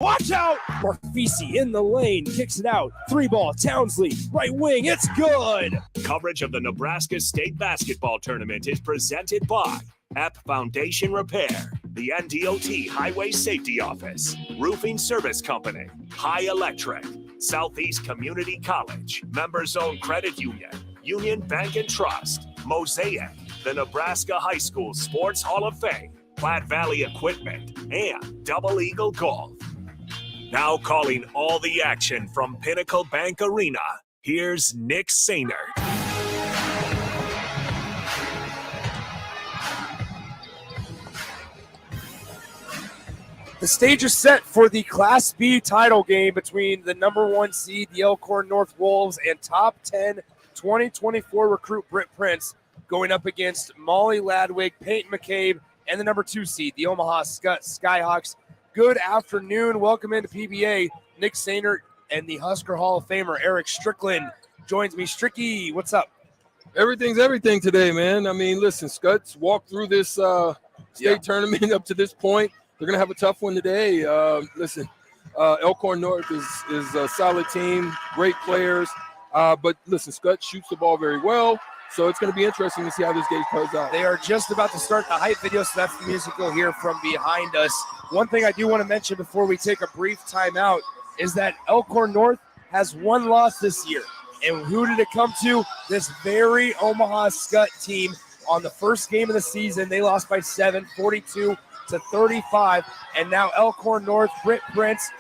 Watch out! Marfisi in the lane, kicks it out. 3-ball, Townsley, right wing, it's good! Coverage of the Nebraska State Basketball Tournament is presented by App Foundation Repair, the NDOT Highway Safety Office, Roofing Service Company, High Electric, Southeast Community College, Members-Owned Credit Union, Union Bank and Trust, Mosaic, the Nebraska High School Sports Hall of Fame, Platte Valley Equipment, and Double Eagle Golf. Now calling all the action from Pinnacle Bank Arena, here's Nick Sainert. The stage is set for the Class B title game between the number 1 seed, the Elkhorn North Wolves, and top 10 2024 recruit Britt Prince, going up against Molly Ladwig, Peyton McCabe, and the number 2 seed, the Omaha Skutt Skyhawks. Good afternoon. Welcome into PBA. Nick Sainert and the Husker Hall of Famer Eric Strickland joins me. Stricky, what's up? Everything's everything today, man. I mean, listen, Skutt's walked through this state tournament up to this point. They're going to have a tough one today. Elkhorn North is a solid team, great players. But listen, Skutt shoots the ball very well. So it's going to be interesting to see how this game plays out. They are just about to start the hype video, so that's the music you'll hear from behind us. One thing I do want to mention before we take a brief timeout is that Elkhorn North has 1 loss this year. And who did it come to? This very Omaha Skutt team. On the first game of the season, they lost by 7, 42-35. And now Elkhorn North, Britt Prince,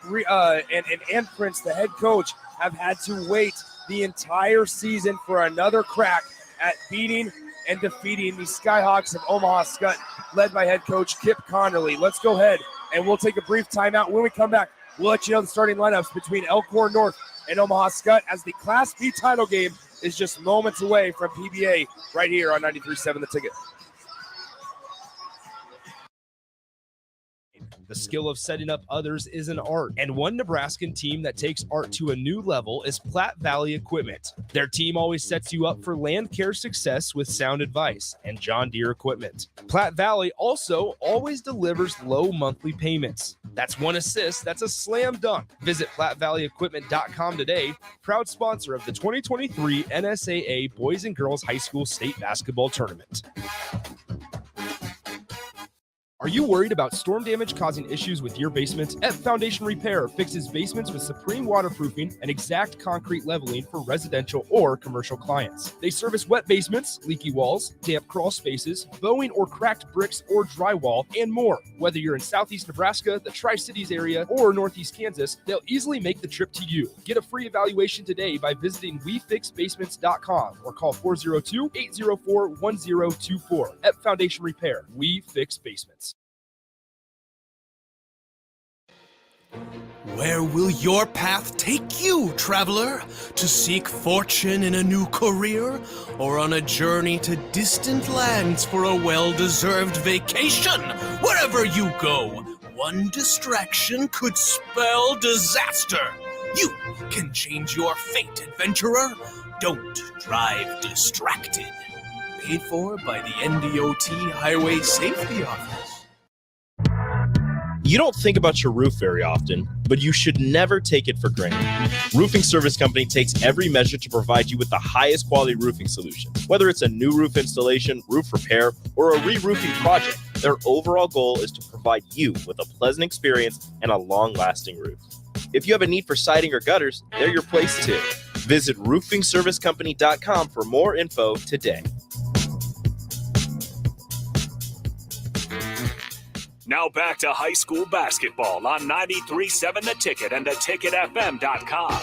and Prince, the head coach, have had to wait the entire season for another crack at beating and defeating the Skyhawks of Omaha Skutt, led by head coach Kip Connerly. Let's go ahead and we'll take a brief timeout. When we come back, we'll let you know the starting lineups between Elkhorn North and Omaha Skutt as the Class B title game is just moments away from PBA right here on 93.7 The Ticket. The skill of setting up others is an art, and one Nebraskan team that takes art to a new level is Platte Valley Equipment. Their team always sets you up for land care success with sound advice and John Deere equipment. Platte Valley also always delivers low monthly payments. That's one assist, that's a slam dunk. Visit PlatteValleyEquipment.com today, proud sponsor of the 2023 NSAA Boys and Girls High School State Basketball Tournament. Are you worried about storm damage causing issues with your basement? F Foundation Repair fixes basements with supreme waterproofing and exact concrete leveling for residential or commercial clients. They service wet basements, leaky walls, damp crawl spaces, bowing or cracked bricks or drywall, and more. Whether you're in Southeast Nebraska, the Tri-Cities area, or Northeast Kansas, they'll easily make the trip to you. Get a free evaluation today by visiting WeFixBasements.com or call 402-804-1024. F Foundation Repair. We fix basements. Where will your path take you, traveler? To seek fortune in a new career? Or on a journey to distant lands for a well-deserved vacation? Wherever you go, one distraction could spell disaster. You can change your fate, adventurer. Don't drive distracted. Paid for by the NDOT Highway Safety Office. You don't think about your roof very often, but you should never take it for granted. Roofing Service Company takes every measure to provide you with the highest quality roofing solution. Whether it's a new roof installation, roof repair, or a re-roofing project, their overall goal is to provide you with a pleasant experience and a long-lasting roof. If you have a need for siding or gutters, they're your place too. Visit roofingservicecompany.com for more info today. Now back to high school basketball on 93.7 The Ticket and theticketfm.com.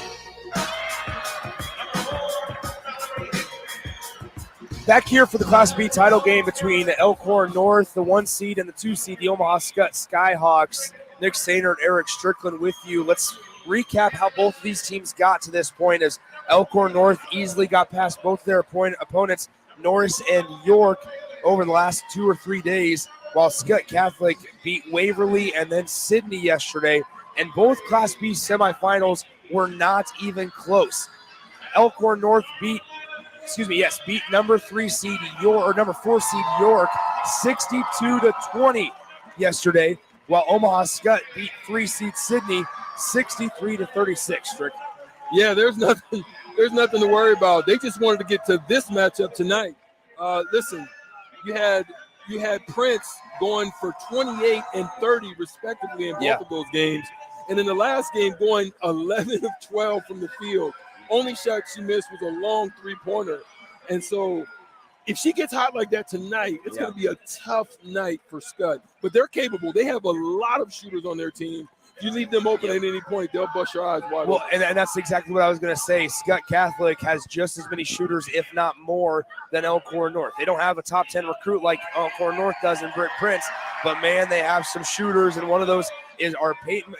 Back here for the Class B title game between Elkhorn North, the 1 seed, and the 2 seed, the Omaha Skutt Skyhawks. Nick Sainert, Eric Strickland with you. Let's recap how both of these teams got to this point, as Elkhorn North easily got past both their opponents, Norris and York, over the last 2 or 3 days, while Skutt Catholic beat Waverly and then Sydney yesterday, and both Class B semifinals were not even close. Elkhorn North beat number 4 seed York 62-20 yesterday. while Omaha Skutt beat 3-seed Sydney 63-36, Strick. Yeah, there's nothing to worry about. They just wanted to get to this matchup tonight. Listen, you had Prince going for 28 and 30 respectively in both of those games. And in the last game, going 11 of 12 from the field. Only shot she missed was a long three-pointer. And so if she gets hot like that tonight, it's going to be a tough night for Skutt. But they're capable. They have a lot of shooters on their team. If you leave them open at any point, they'll bust your eyes wide open. And that's exactly what I was going to say. Skutt Catholic has just as many shooters, if not more, than Elkhorn North. They don't have a top 10 recruit like Elkhorn North does in Britt Prince, but, man, they have some shooters, and one of those is Peyton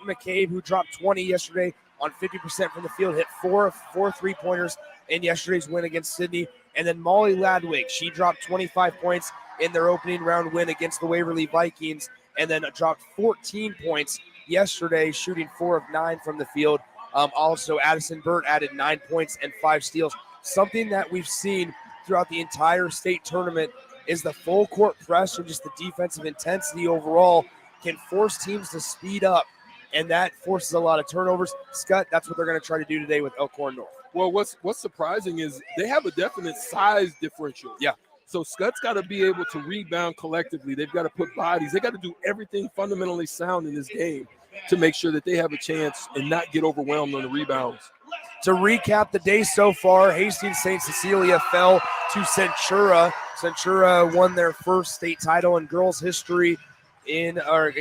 McCabe, who dropped 20 yesterday on 50% from the field, hit four three-pointers in yesterday's win against Sydney. And then Molly Ladwig, she dropped 25 points in their opening round win against the Waverly Vikings, and then dropped 14 points yesterday, shooting 4 of 9 from the field. Also, Addison Burt added 9 points and 5 steals. Something that we've seen throughout the entire state tournament is the full court press, or just the defensive intensity overall, can force teams to speed up, and that forces a lot of turnovers. Skutt, that's what they're going to try to do today with Elkhorn North. Well, what's surprising is they have a definite size differential. Yeah. So Skutt's got to be able to rebound collectively. They've got to put bodies. They got to do everything fundamentally sound in this game to make sure that they have a chance and not get overwhelmed on the rebounds. To recap the day so far, Hastings St. Cecilia fell to Centura. Centura won their first state title in girls history in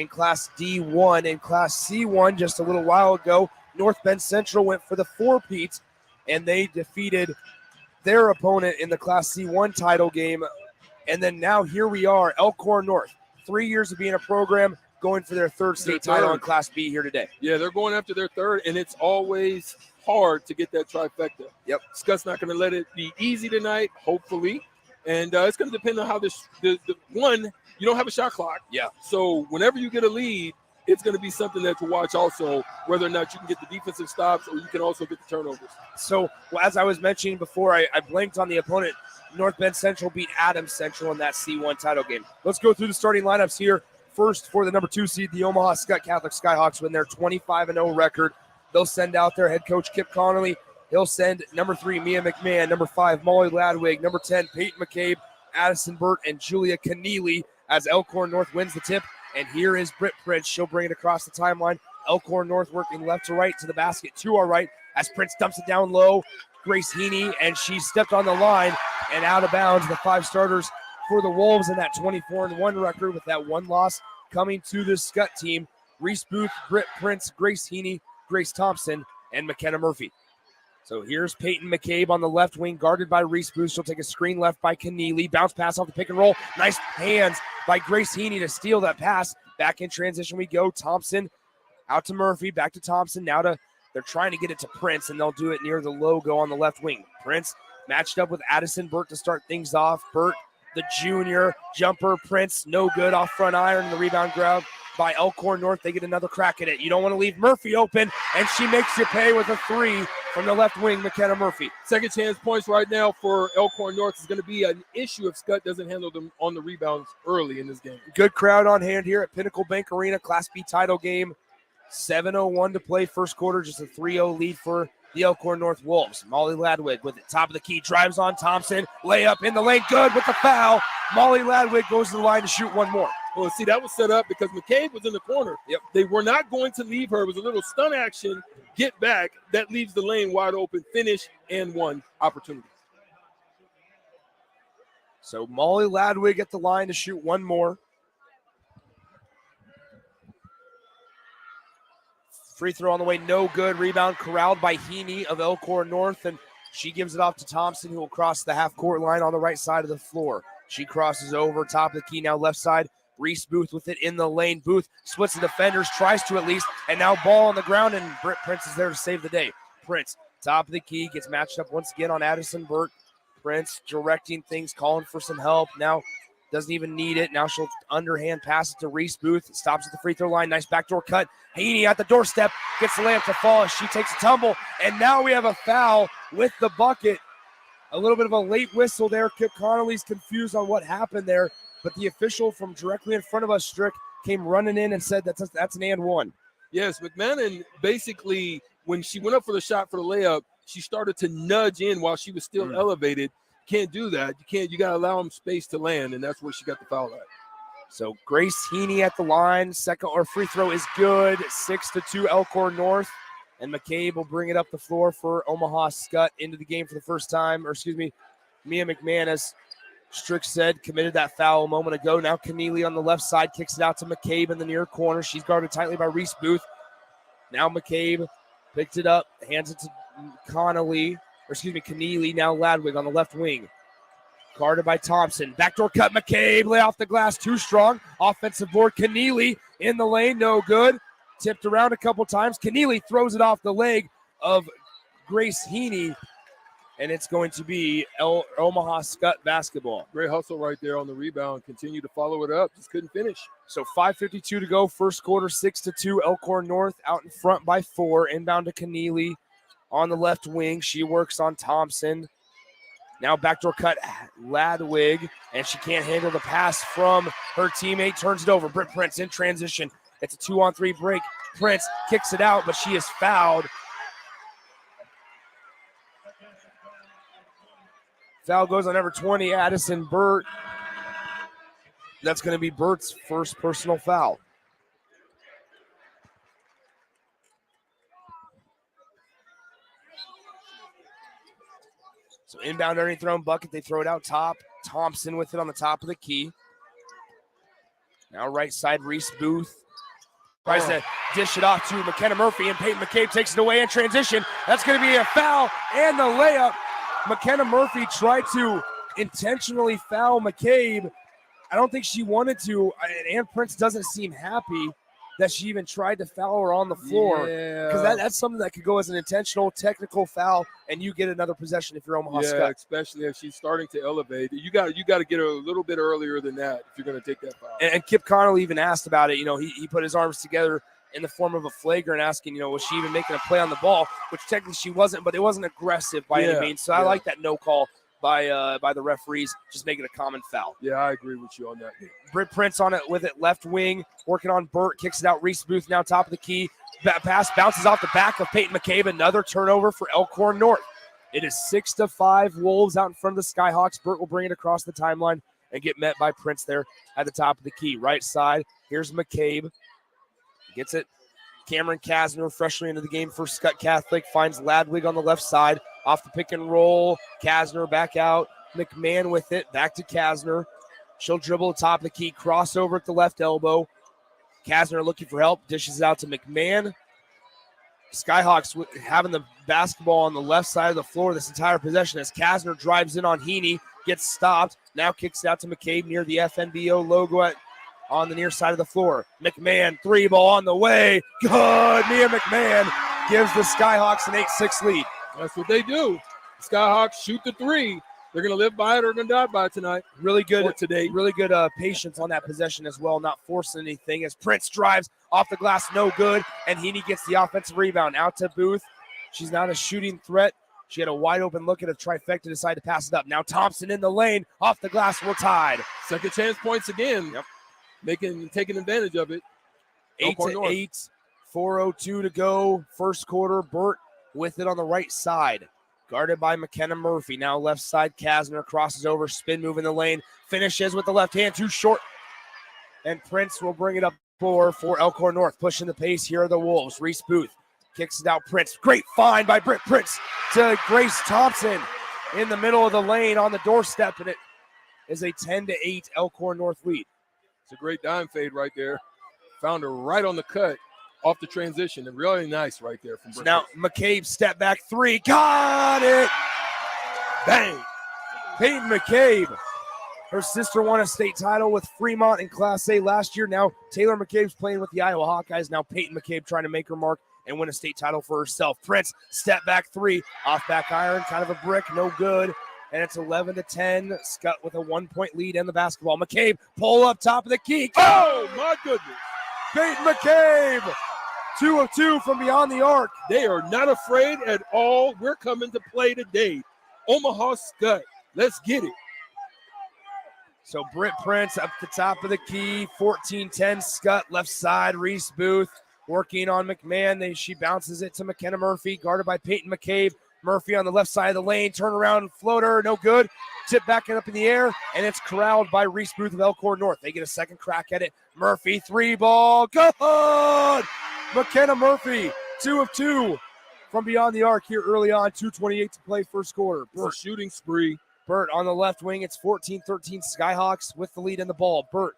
Class D1. In Class C1 just a little while ago, North Bend Central went for the four-peat, and they defeated their opponent in the Class C1 title game. And then now here we are, Elkhorn North, 3 years of being a program, going for their third state title in Class B here today. Yeah, they're going after their third, and it's always hard to get that trifecta. Yep. Skutt's not going to let it be easy tonight, hopefully. And it's going to depend on how the one, you don't have a shot clock. Yeah. So whenever you get a lead, it's going to be something that to watch also, whether or not you can get the defensive stops or you can also get the turnovers. So, as I was mentioning before, I blanked on the opponent. North Bend Central beat Adams Central in that C1 title game. Let's go through the starting lineups here. First, for the number 2 seed, the Omaha Skutt Catholic Skyhawks win their 25-0 record. They'll send out their head coach, Kip Connolly. He'll send number 3, Mia McMahon, number 5, Molly Ladwig, number 10, Peyton McCabe, Addison Burt, and Julia Keneally as Elkhorn North wins the tip. And here is Britt Prince. She'll bring it across the timeline. Elkhorn North working left to right to the basket to our right as Prince dumps it down low. Grace Heaney, and she stepped on the line and out of bounds. The 5 starters for the Wolves in that 24-1 record with that one loss coming to the Skutt team. Reese Booth, Britt Prince, Grace Heaney, Grace Thompson, and McKenna Murphy. So here's Peyton McCabe on the left wing, guarded by Reese Booth. She'll take a screen left by Keneally. Bounce pass off the pick and roll. Nice hands by Grace Heaney to steal that pass. Back in transition we go. Thompson out to Murphy, back to Thompson. Now they're trying to get it to Prince, and they'll do it near the logo on the left wing. Prince matched up with Addison Burt to start things off. Burt, the junior, jumper. Prince, no good, off front iron. The rebound grab by Elkhorn North. They get another crack at it. You don't want to leave Murphy open, and she makes you pay with a 3 from the left wing, McKenna Murphy. Second chance points right now for Elkhorn North is going to be an issue if Skutt doesn't handle them on the rebounds early in this game. Good crowd on hand here at Pinnacle Bank Arena, Class B title game. 7:01 to play first quarter, just a 3-0 lead for the Elkhorn North Wolves. Molly Ladwig with it, top of the key, drives on Thompson, layup in the lane, good with the foul. Molly Ladwig goes to the line to shoot one more. Well, see, that was set up because McCabe was in the corner. Yep. They were not going to leave her. It was a little stun action, get back. That leaves the lane wide open, finish, and one opportunity. So Molly Ladwig at the line to shoot one more. Free throw on the way, no good. Rebound corralled by Heaney of Elkhorn North, and she gives it off to Thompson, who will cross the half-court line on the right side of the floor. She crosses over, top of the key, now left side. Reese Booth with it in the lane. Booth splits the defenders, tries to at least, and now ball on the ground, and Britt Prince is there to save the day. Prince, top of the key, gets matched up once again on Addison Burt. Prince directing things, calling for some help. Now doesn't even need it. Now she'll underhand pass it to Reese Booth. Stops at the free throw line. Nice backdoor cut. Heaney at the doorstep. Gets the layup to fall as she takes a tumble. And now we have a foul with the bucket. A little bit of a late whistle there. Kip Connolly's confused on what happened there. But the official from directly in front of us, Strick, came running in and said that's an and one. Yes, McMahon basically, when she went up for the shot for the layup, she started to nudge in while she was still elevated. Can't do that. You got to allow them space to land, and that's where she got the foul at. So Grace Heaney at the line. Second or free throw is good. 6-2 Elkhorn North. And McCabe will bring it up the floor for Omaha Skutt into the game for the first time. Mia McMahon, as Strick said, committed that foul a moment ago. Now Keneally on the left side kicks it out to McCabe in the near corner. She's guarded tightly by Reese Booth. Now McCabe picked it up, hands it to Keneally. Now Ladwig on the left wing. Guarded by Thompson. Backdoor cut, McCabe. Lay off the glass, too strong. Offensive board, Keneally in the lane, no good. Tipped around a couple times. Keneally throws it off the leg of Grace Heaney, and it's going to be Omaha Skutt basketball. Great hustle right there on the rebound. Continue to follow it up. Just couldn't finish. So 5:52 to go. First quarter, 6-2. Elkhorn North out in front by 4. Inbound to Keneally on the left wing. She works on Thompson. Now backdoor cut, Ladwig, and she can't handle the pass from her teammate. Turns it over. Britt Prince in transition. It's a 2-on-3 break. Prince kicks it out, but she is fouled. Foul goes on number 20, Addison Burt. That's going to be Burt's first personal foul. So inbound underneath their own bucket. They throw it out top. Thompson with it on the top of the key. Now right side, Reese Booth. Tries to dish it off to McKenna Murphy, and Peyton McCabe takes it away in transition. That's going to be a foul and the layup. McKenna Murphy tried to intentionally foul McCabe. I don't think she wanted to. Ann Prince doesn't seem happy that she even tried to foul her on the floor. Because that's something that could go as an intentional technical foul, and you get another possession if you're Omaha Skutt. Especially if she's starting to elevate. You got to get her a little bit earlier than that if you're going to take that foul. And Kip Connolly even asked about it. You know, he put his arms together in the form of a flagrant, asking, you know, was she even making a play on the ball, which technically she wasn't, but it wasn't aggressive by any means. So I like that no call by the referees, just making a common foul. Yeah, I agree with you on that. Britt Prince on it with it, left wing, working on Burt, kicks it out. Reese Booth now top of the key. That pass bounces off the back of Peyton McCabe. Another turnover for Elkhorn North. It is 6-5 Wolves out in front of the Skyhawks. Burt will bring it across the timeline and get met by Prince there at the top of the key. Right side, here's McCabe. Gets it. Cameron Kasner, freshly into the game for Skutt Catholic, finds Ladwig on the left side. Off the pick and roll. Kasner back out. McMahon with it. Back to Kasner. She'll dribble top of the key. Crossover at the left elbow. Kasner looking for help. Dishes it out to McMahon. Skyhawks having the basketball on the left side of the floor this entire possession as Kasner drives in on Heaney. Gets stopped. Now kicks it out to McCabe near the FNBO logo on the near side of the floor. McMahon, 3-ball on the way. Good. Mia McMahon gives the Skyhawks an 8-6 lead. That's what they do. Skyhawks shoot the 3. They're going to live by it or going to die by it tonight. Really good today. Really good patience on that possession as well, not forcing anything as Prince drives off the glass, no good, and Heaney gets the offensive rebound. Out to Booth. She's not a shooting threat. She had a wide open look at a trifecta, decided to pass it up. Now Thompson in the lane, off the glass, we're tied. Second chance points again. Yep. Taking advantage of it. 8-8, 4:02 to go. First quarter, Burt with it on the right side. Guarded by McKenna Murphy. Now left side, Kasner crosses over, spin move in the lane. Finishes with the left hand, too short. And Prince will bring it up for Elkhorn North. Pushing the pace, here are the Wolves. Reese Booth kicks it out, Prince. Great find by Britt Prince to Grace Thompson in the middle of the lane on the doorstep. And it is a 10-8 Elkhorn North lead. It's a great dime fade right there. Found her right on the cut. Off the transition, and really nice right there from Britt. Now McCabe step back 3, got it! Bang! Peyton McCabe. Her sister won a state title with Fremont in Class A last year. Now Taylor McCabe's playing with the Iowa Hawkeyes. Now Peyton McCabe trying to make her mark and win a state title for herself. Prince step back 3, off back iron, kind of a brick, no good. And it's 11-10. Skutt with a 1-point lead in the basketball. McCabe pull up top of the key. Oh my goodness! Peyton McCabe. 2 of 2 from beyond the arc. They are not afraid at all. We're coming to play today. Omaha Skutt. Let's get it. So Britt Prince up the top of the key, 14-10 Skutt, left side, Reese Booth working on McMahon. She bounces it to McKenna Murphy, guarded by Peyton McCabe. Murphy on the left side of the lane, turn around, floater, no good. Tip back and up in the air, and it's corralled by Reese Booth of Elkhorn North. They get a second crack at it. Murphy, 3-ball, good! McKenna Murphy, 2 of 2 from beyond the arc here early on, 2:28 to play first quarter. Burt shooting spree. Burt on the left wing, it's 14-13 Skyhawks with the lead in the ball. Burt,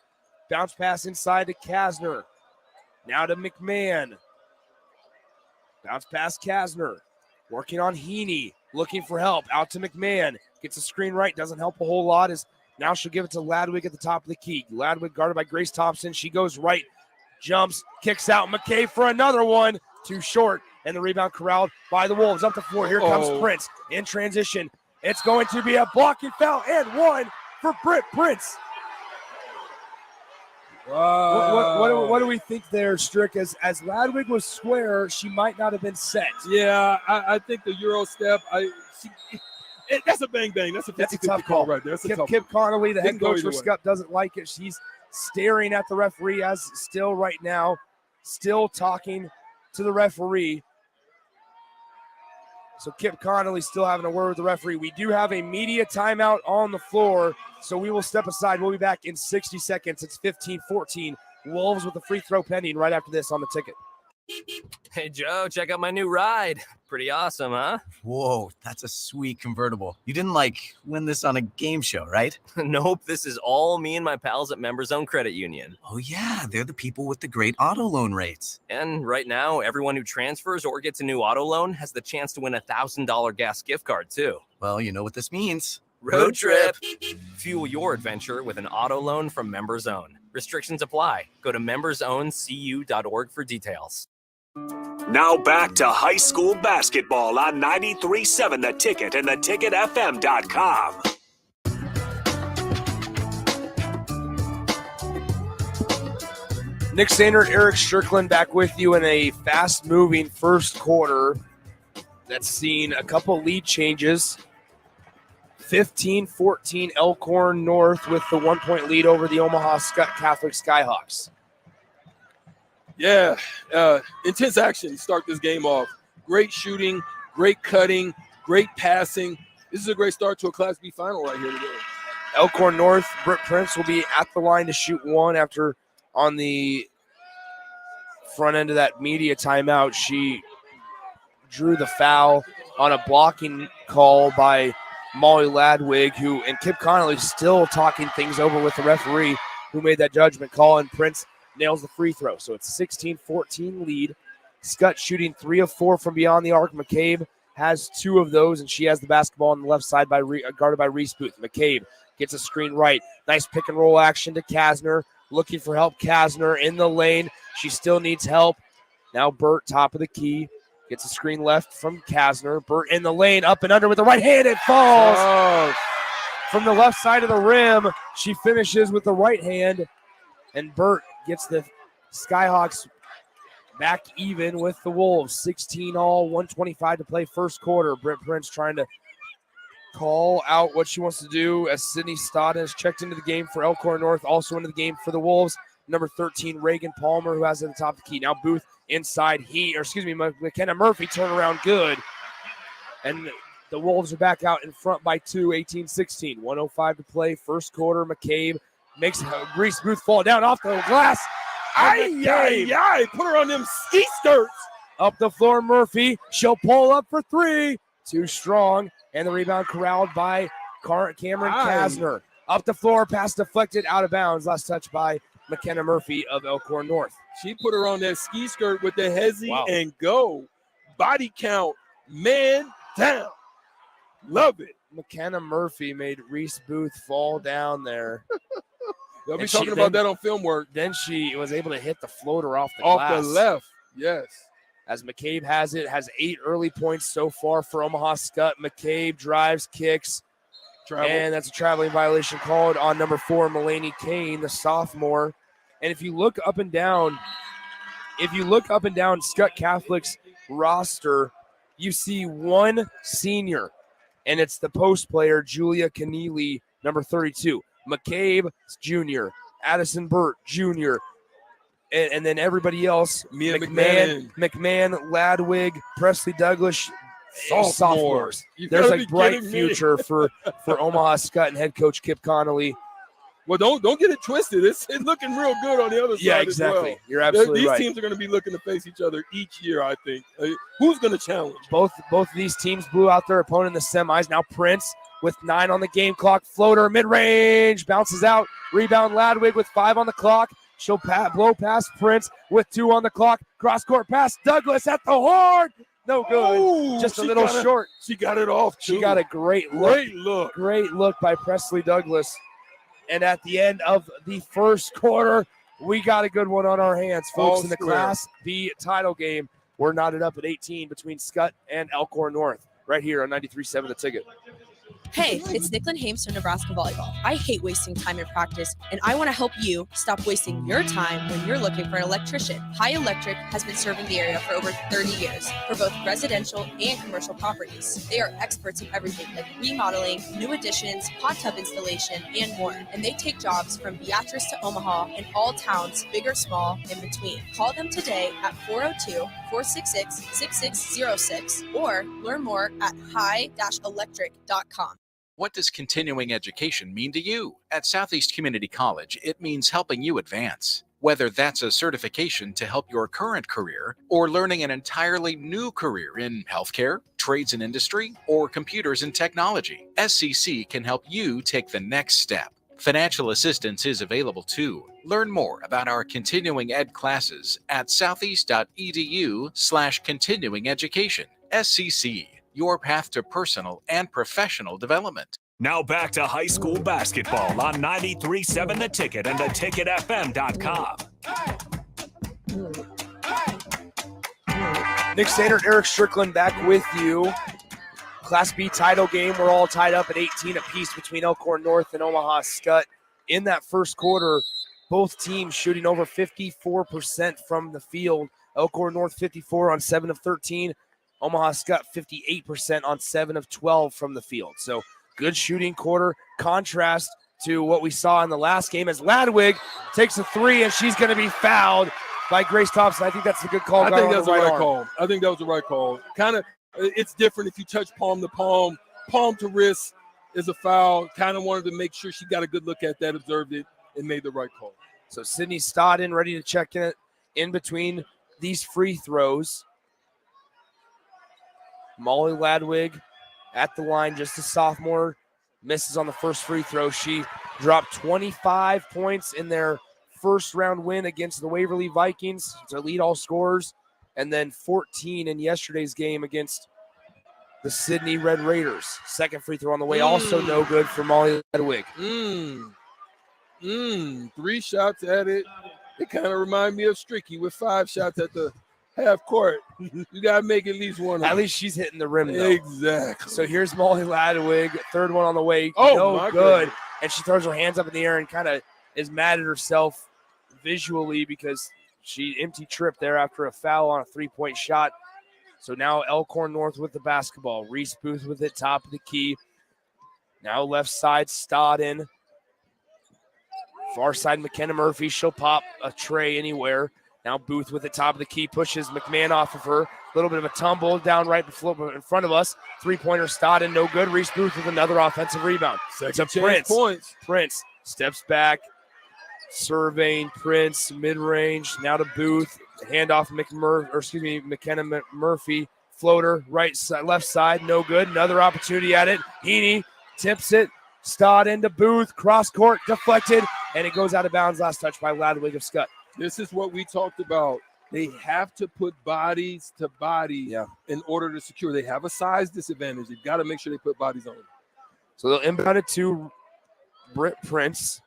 bounce pass inside to Kasner. Now to McMahon. Bounce pass Kasner. Working on Heaney, looking for help. Out to McMahon. Gets a screen right, doesn't help a whole lot. Now she'll give it to Ladwig at the top of the key. Ladwig guarded by Grace Thompson. She goes right, jumps, kicks out. McKay for another one. Too short, and the rebound corralled by the Wolves. Up the floor, here comes Prince in transition. It's going to be a blocking foul and one for Britt Prince. Wow. What do we think there, Strick? As Ladwig was square, she might not have been set. Yeah, I think the Euro step, that's a bang-bang. That's a tough call right there. That's Kip Connolly, the head coach for way. Skutt, doesn't like it. She's staring at the referee as still right now, still talking to the referee. So Kip Connolly still having a word with the referee. We do have a media timeout on the floor, so we will step aside. We'll be back in 60 seconds. It's 15-14. Wolves with a free throw pending right after this on the ticket. Hey, Joe, check out my new ride. Pretty awesome, huh? Whoa, that's a sweet convertible. You didn't, win this on a game show, right? Nope, this is all me and my pals at Members Own Credit Union. Oh, yeah, they're the people with the great auto loan rates. And right now, everyone who transfers or gets a new auto loan has the chance to win a $1,000 gas gift card, too. Well, you know what this means. Road trip! Fuel your adventure with an auto loan from Members Own. Restrictions apply. Go to membersowncu.org for details. Now back to high school basketball on 93.7 The Ticket and theticketfm.com. Nick Sander, Eric Strickland back with you in a fast-moving first quarter that's seen a couple lead changes. 15-14 Elkhorn North with the 1-point lead over the Omaha Skutt Catholic Skyhawks. Yeah, intense action to start this game off. Great shooting, great cutting, great passing. This is a great start to a Class B final right here today. Elkhorn North, Britt Prince will be at the line to shoot one after on the front end of that media timeout. She drew the foul on a blocking call by Molly Ladwig, and Kip Connolly still talking things over with the referee who made that judgment call, and Prince nails the free throw. So it's 16-14 lead. Skutt shooting 3 of 4 from beyond the arc. McCabe has 2 of those, and she has the basketball on the left side guarded by Reese Booth. McCabe gets a screen right. Nice pick and roll action to Kasner. Looking for help. Kasner in the lane. She still needs help. Now Burt, top of the key. Gets a screen left from Kasner. Burt in the lane, up and under with the right hand. It falls from the left side of the rim. She finishes with the right hand, and Burt gets the Skyhawks back even with the Wolves. 16 all, 125 to play first quarter. Britt Prince trying to call out what she wants to do as Sydney Stodden has checked into the game for Elkhorn North, also into the game for the Wolves. Number 13, Reagan Palmer, who has it at the top of the key. Now Booth inside. McKenna Murphy turnaround good. And the Wolves are back out in front by 2, 18-16. 105 to play, first quarter. McCabe makes Reese Booth fall down off the glass. Put her on them ski skirts. Up the floor, Murphy. She'll pull up for 3. Too strong. And the rebound corralled by Cameron Kasner. Up the floor, pass deflected, out of bounds. Last touch by McKenna Murphy of Elkhorn North. She put her on that ski skirt with the hezzy and go. Body count, man down. Love it. McKenna Murphy made Reese Booth fall down there. They'll be talking about that on film work. Then she was able to hit the floater off the glass. Off the left, yes. As McCabe has 8 early points so far for Omaha Skutt. McCabe drives, kicks, and that's a traveling violation called on number 4, Mulaney Kane, the sophomore. And if you look up and down Skutt Catholic's roster, you see one senior, and it's the post player, Julia Keneally, number 32. McCabe Jr., Addison Burt Jr., and then everybody else, Mia McMahon, Ladwig, Presley Douglas, sophomores. You There's gotta a be bright kidding me. future for Omaha Skutt and head coach Kip Connolly. Well, don't get it twisted. It's looking real good on the other side. Yeah, as exactly. well. You're absolutely These right. teams are going to be looking to face each other each year, I think. Who's going to challenge? Both of these teams blew out their opponent in the semis. Now Prince with 9 on the game clock. Floater mid-range. Bounces out. Rebound Ladwig with 5 on the clock. She'll blow past Prince with 2 on the clock. Cross-court pass. Douglas at the horn. No good. Oh, just a little short. She got it off, too. She got a great look. Great look. Great look by Presley Douglas. And at the end of the first quarter, we got a good one on our hands, folks. All in the square. Class B title game, we're knotted up at 18 between Skutt and Elkhorn North, right here on 93.7 The Ticket. Hey, it's Nicklin Hames from Nebraska Volleyball. I hate wasting time in practice, and I want to help you stop wasting your time when you're looking for an electrician. High Electric has been serving the area for over 30 years for both residential and commercial properties. They are experts in everything like remodeling, new additions, hot tub installation, and more. And they take jobs from Beatrice to Omaha and all towns, big or small, in between. Call them today at 402-466-6606 or learn more at high-electric.com. What does continuing education mean to you? At Southeast Community College, it means helping you advance. Whether that's a certification to help your current career or learning an entirely new career in healthcare, trades and industry, or computers and technology, SCC can help you take the next step. Financial assistance is available too. Learn more about our continuing ed classes at southeast.edu/continuing education. SCC. Your path to personal and professional development. Now back to high school basketball on 93.7 The Ticket and theticketfm.com. Nick Sanders, Eric Strickland back with you. Class B title game. We're all tied up at 18 apiece between Elkhorn North and Omaha Skutt. In that first quarter, both teams shooting over 54% from the field. Elkhorn North 54 on 7 of 13. Omaha Skutt 58% on 7 of 12 from the field. So good shooting quarter. Contrast to what we saw in the last game as Ladwig takes a 3 and she's going to be fouled by Grace Thompson. I think that's a good call. I think that's the right arm. call. I think that was the right call. Kind of, it's different if you touch palm to palm. Palm to wrist is a foul. Kind of wanted to make sure she got a good look at that, observed it, and made the right call. So Sydney Stodden ready to check in between these free throws. Molly Ladwig at the line, just a sophomore, misses on the first free throw. She dropped 25 points in their first round win against the Waverly Vikings to lead all scorers, and then 14 in yesterday's game against the Sydney Red Raiders. Second free throw on the way, also no good for Molly Ladwig. 3 shots at it. It kind of reminded me of Stricky with 5 shots at the half court. You got to make at least one. At least she's hitting the rim, though. Exactly. So here's Molly Ladwig, third one on the way. Oh, no my good. goodness. And she throws her hands up in the air and kind of is mad at herself visually because she empty tripped there after a foul on a 3-point shot. So now Elkhorn North with the basketball. Reese Booth with it, top of the key. Now left side, Stodden. Far side, McKenna Murphy. She'll pop a tray anywhere. Now Booth with the top of the key, pushes McMahon off of her. A little bit of a tumble down right in front of us. 3-pointer Stodden, no good. Reese Booth with another offensive rebound. Second to Prince. Points. Prince steps back, surveying Prince, mid-range. Now to Booth. Handoff McKenna Murphy. Floater, right side, left side, no good. Another opportunity at it. Heaney tips it. Stodden to Booth. Cross court, deflected, and it goes out of bounds. Last touch by Ladwig of Skutt. This is what we talked about. They have to put bodies to body in order to secure. They have a size disadvantage. They've got to make sure they put bodies on them. So they'll inbound it to Britt Prince.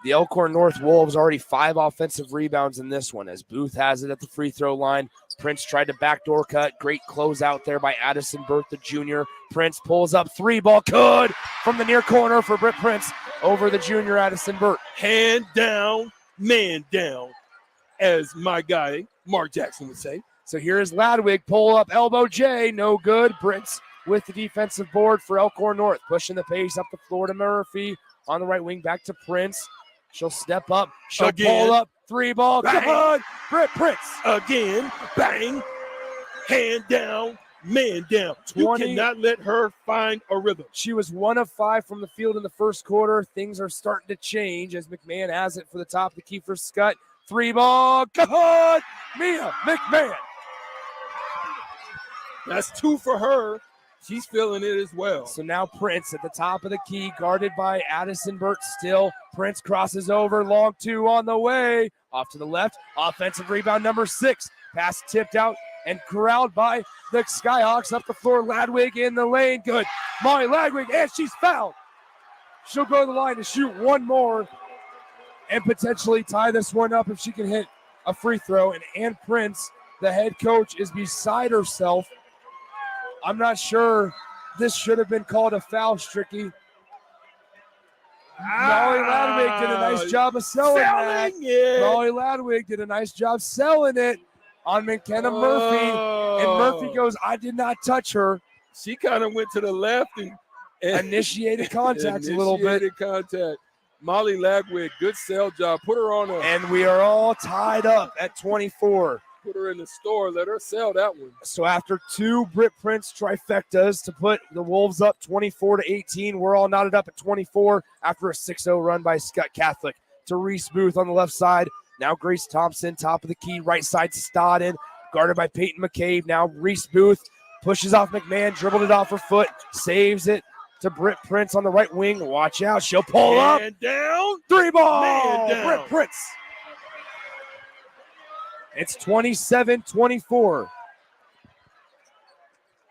The Elkhorn North Wolves already 5 offensive rebounds in this one as Booth has it at the free throw line. Prince tried to backdoor cut. Great close out there by Addison Burt, the junior. Prince pulls up 3 ball. Good from the near corner for Britt Prince over the junior Addison Burt. Hand down, man down, as my guy Mark Jackson would say. So here's Ladwig, pull up elbow J, no good. Prince with the defensive board for Elkhorn North. Pushing the pace up the floor to Murphy. On the right wing, back to Prince. She'll step up. She'll Again. pull up. 3-ball. Bang. Come on. Britt Prince. Again, bang, hand down, man down. You 20. cannot let her find a rhythm. She was 1 of 5 from the field in the first quarter. Things are starting to change as McMahon has it for the top of the key for Skutt. 3-ball. Come on. Mia McMahon. That's 2 for her. She's feeling it as well. So now Prince at the top of the key, guarded by Addison Burt still. Prince crosses over, long 2 on the way. Off to the left, offensive rebound number 6. Pass tipped out and corralled by the Skyhawks up the floor. Ladwig in the lane, good. Molly Ladwig, and she's fouled. She'll go to the line to shoot one more and potentially tie this one up if she can hit a free throw. And Ann Prince, the head coach, is beside herself. I'm not sure this should have been called a foul, Stricky. Molly Ladwig did a nice job of selling that. Molly Ladwig did a nice job selling it on McKenna Murphy. And Murphy goes, I did not touch her. She kind of went to the left and initiated contact a little bit. Initiated contact. Molly Ladwig, good sell job. Put her on a. And we are all tied up at 24. Put her in the store. Let her sell that one. So after 2 Britt Prince trifectas to put the Wolves up 24-18, we're all knotted up at 24 after a 6-0 run by Skutt Catholic to Reese Booth on the left side. Now Grace Thompson, top of the key, right side to Stodden, guarded by Peyton McCabe. Now Reese Booth pushes off McMahon, dribbled it off her foot, saves it to Britt Prince on the right wing. Watch out, she'll pull up. Man down. 3-ball. Man down. Britt Prince. It's 27-24.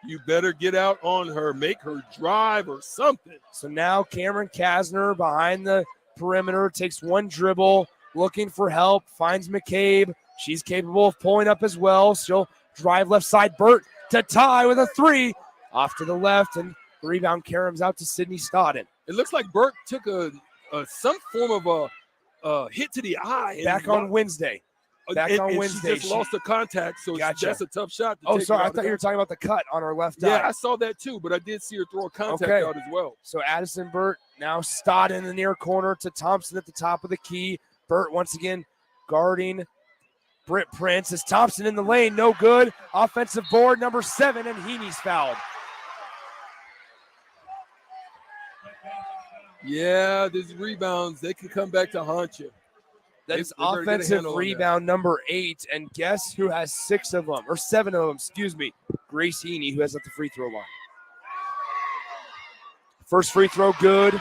You better get out on her, make her drive or something. So now Cameron Kasner behind the perimeter takes one dribble, looking for help, finds McCabe. She's capable of pulling up as well. She'll drive left side. Burt to tie with a 3. Off to the left, and the rebound caroms out to Sydney Stodden. It looks like Burt took some form of a hit to the eye. Back on Wednesday. On Wednesday. She just lost the contact, so Gotcha. That's a tough shot. Sorry. I thought you were talking about the cut on her left eye. Yeah, I saw that too, but I did see her throw a contact out as well. So Addison Burt now Stodden in the near corner to Thompson at the top of the key. Burt once again guarding Britt Prince. As Thompson in the lane, no good. Offensive board number 7, and Heaney's fouled. Yeah, these rebounds, they can come back to haunt you. That is offensive rebound number 8, and guess who has 6 of them, or 7 of them, excuse me. Grace Heaney, who has at the free throw line. First free throw good.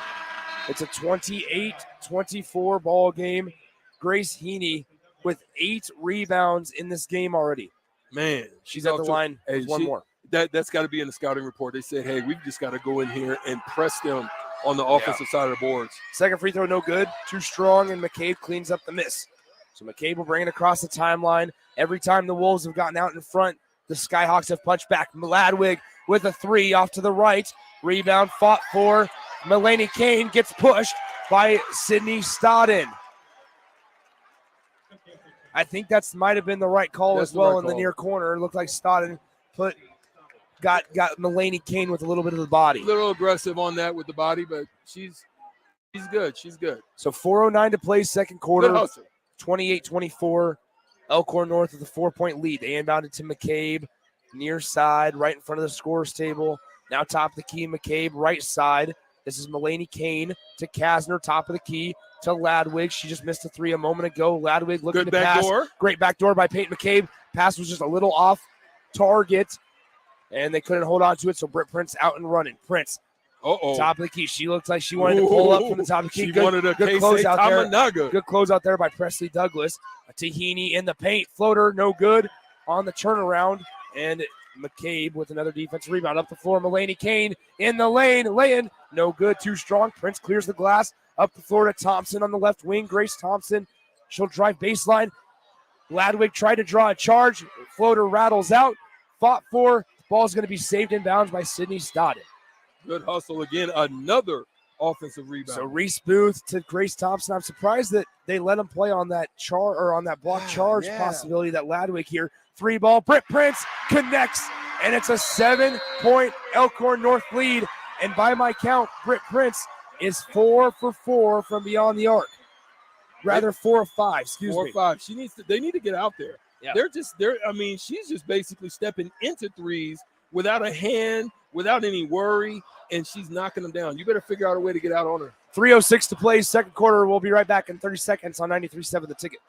It's a 28-24 ball game. Grace Heaney with 8 rebounds in this game already. Man, she's at the line with one more. That's got to be in the scouting report. They said, hey, we've just got to go in here and press them on the offensive side of the boards. Second free throw, no good. Too strong, and McCabe cleans up the miss. So McCabe will bring it across the timeline. Every time the Wolves have gotten out in front, the Skyhawks have punched back. Ladwig with a 3 off to the right. Rebound fought for. Mulaney Kane gets pushed by Sydney Stodden. I think that might have been the right call as well in the near corner. It looked like Stodden got Mulaney Kane with a little bit of the body. A little aggressive on that with the body, but she's good. She's good. So 4:09 to play, second quarter. Good hustle. 28-24. Elkhorn North with a 4-point lead. They inbounded to McCabe, near side, right in front of the scorer's table. Now top of the key, McCabe, right side. This is Mulaney Kane to Kasner, top of the key to Ladwig. She just missed a 3 a moment ago. Ladwig looking to pass. Door. Great back door by Peyton McCabe. Pass was just a little off target, and they couldn't hold on to it, so Britt Prince out and running. Prince, top of the key. She looked like she wanted to pull up from the top of the key. She Good wanted a close out there. Good close out there by Presley Douglas. Tahini in the paint. Floater, no good on the turnaround. And McCabe with another defensive rebound. Up the floor, Mulaney Kane in the lane. Lay-in, no good, too strong. Prince clears the glass. Up the floor to Thompson on the left wing. Grace Thompson, she'll drive baseline. Ladwig tried to draw a charge. Floater rattles out. Fought for. Ball's going to be saved in bounds by Sydney Stodden. Good hustle again. Another offensive rebound. So Reese Booth to Grace Thompson. I'm surprised that they let him play on that block charge possibility that Ladwig here. 3 ball. Britt Prince connects and it's a 7-point Elkhorn North lead. And by my count, Britt Prince is 4 for 4 from beyond the arc. Rather 4 of 5, excuse me. 4 or 5. They need to get out there. Yeah. She's just basically stepping into threes without a hand, without any worry, and she's knocking them down. You better figure out a way to get out on her. 3:06 to play, second quarter. We'll be right back in 30 seconds on 93.7 The Ticket.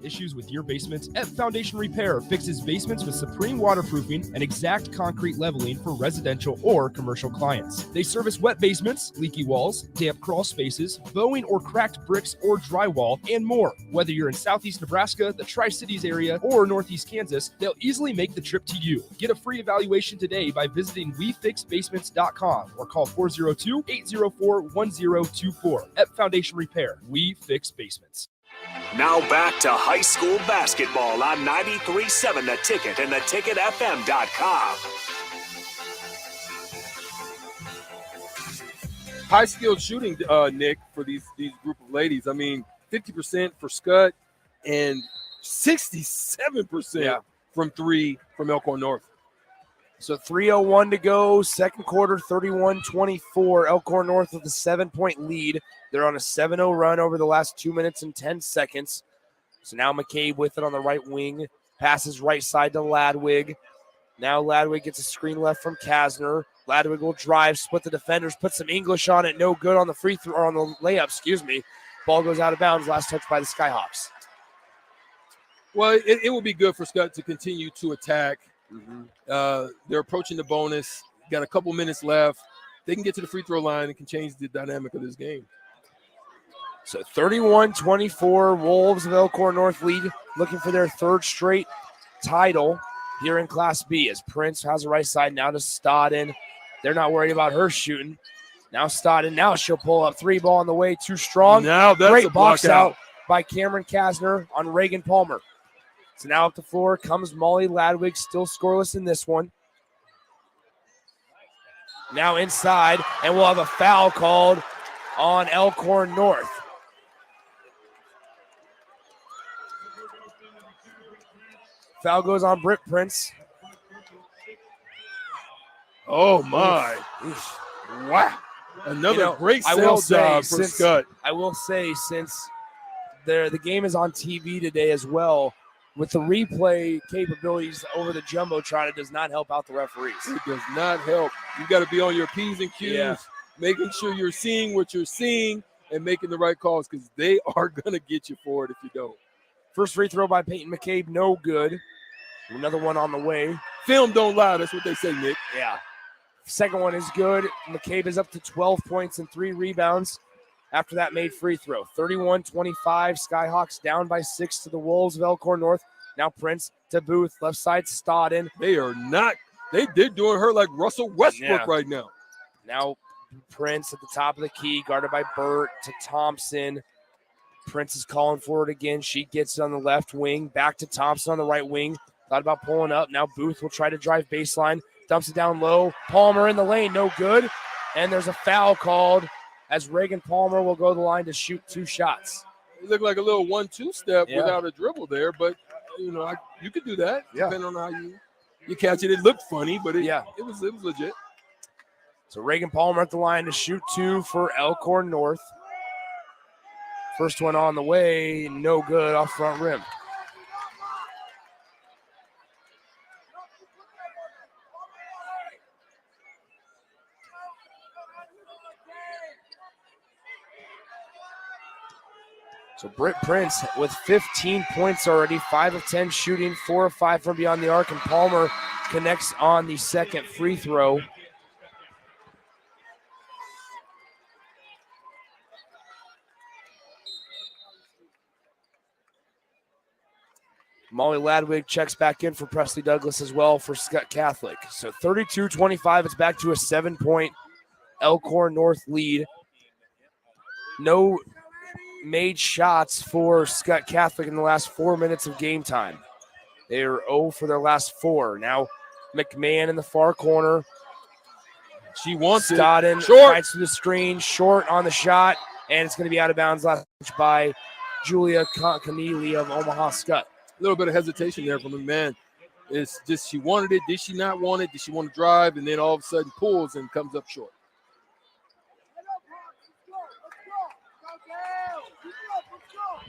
Issues with your basement? F Foundation Repair fixes basements with supreme waterproofing and exact concrete leveling for residential or commercial clients. They service wet basements, leaky walls, damp crawl spaces, bowing or cracked bricks or drywall, and more. Whether you're in southeast Nebraska, the Tri-Cities area, or northeast Kansas, they'll easily make the trip to you. Get a free evaluation today by visiting WeFixBasements.com or call 402-804-1024. F Foundation Repair. We fix basements. Now back to high school basketball on 93.7 The Ticket and theticketfm.com. High skilled shooting, Nick, for these group of ladies. I mean, 50% for Skutt and 67% from three from Elkhorn North. So 3:01 to go, second quarter, 31-24. Elkhorn North with a 7-point lead. They're on a 7-0 run over the last 2 minutes and 10 seconds. So now McCabe with it on the right wing. Passes right side to Ladwig. Now Ladwig gets a screen left from Kasner. Ladwig will drive, split the defenders, put some English on it. No good on the free throw, or on the layup, excuse me. Ball goes out of bounds. Last touch by the Skyhawks. Well, it will be good for Skutt to continue to attack. They're approaching the bonus. Got a couple minutes left. They can get to the free throw line and can change the dynamic of this game. So 31-24, Wolves of Elkhorn North lead, looking for their third straight title here in Class B, as Prince has the right side now to Stodden. They're not worried about her shooting. Now Stodden, now she'll pull up. 3 ball on the way, too strong. Now that's great a box out by Cameron Kasner on Reagan Palmer. So now up the floor comes Molly Ladwig, still scoreless in this one. Now inside, and we'll have a foul called on Elkhorn North. Foul goes on Britt Prince. Oh, my. Wow. Another great sell job for Skutt. I will say, since the game is on TV today as well, with the replay capabilities over the Jumbotron, it does not help out the referees. It does not help. You got to be on your P's and Q's, making sure you're seeing what you're seeing and making the right calls, because they are going to get you for it if you don't. First free throw by Peyton McCabe, no good. Another one on the way. Film don't lie. That's what they say, Nick. Yeah. Second one is good. McCabe is up to 12 points and 3 rebounds after that made free throw. 31-25. Skyhawks down by 6 to the Wolves of Elkhorn North. Now Prince to Booth. Left side Stodden. They're doing her like Russell Westbrook right now. Now Prince at the top of the key, guarded by Burt to Thompson. Prince is calling for it again. She gets it on the left wing. Back to Thompson on the right wing. Thought about pulling up. Now Booth will try to drive baseline. Dumps it down low. Palmer in the lane. No good. And there's a foul called as Reagan Palmer will go to the line to shoot 2 shots. It looked like a little 1-2 step without a dribble there, but you could do that depending on how you catch it. It looked funny, but it was legit. So Reagan Palmer at the line to shoot 2 for Elkhorn North. First one on the way, no good, off front rim. So Britt Prince with 15 points already, 5 of 10 shooting, 4 of 5 from beyond the arc, and Palmer connects on the second free throw. Molly Ladwig checks back in for Presley Douglas as well for Skutt Catholic. So 32-25, it's back to a 7-point Elkhorn North lead. No made shots for Skutt Catholic in the last 4 minutes of game time. They are 0 for their last 4. Now McMahon in the far corner. She wants Stodden rights to the screen, short on the shot, and it's going to be out of bounds last by Julia Connealy of Omaha Skutt. A little bit of hesitation there from McMahon. It's just she wanted it. Did she not want it? Did she want to drive? And then all of a sudden pulls and comes up short.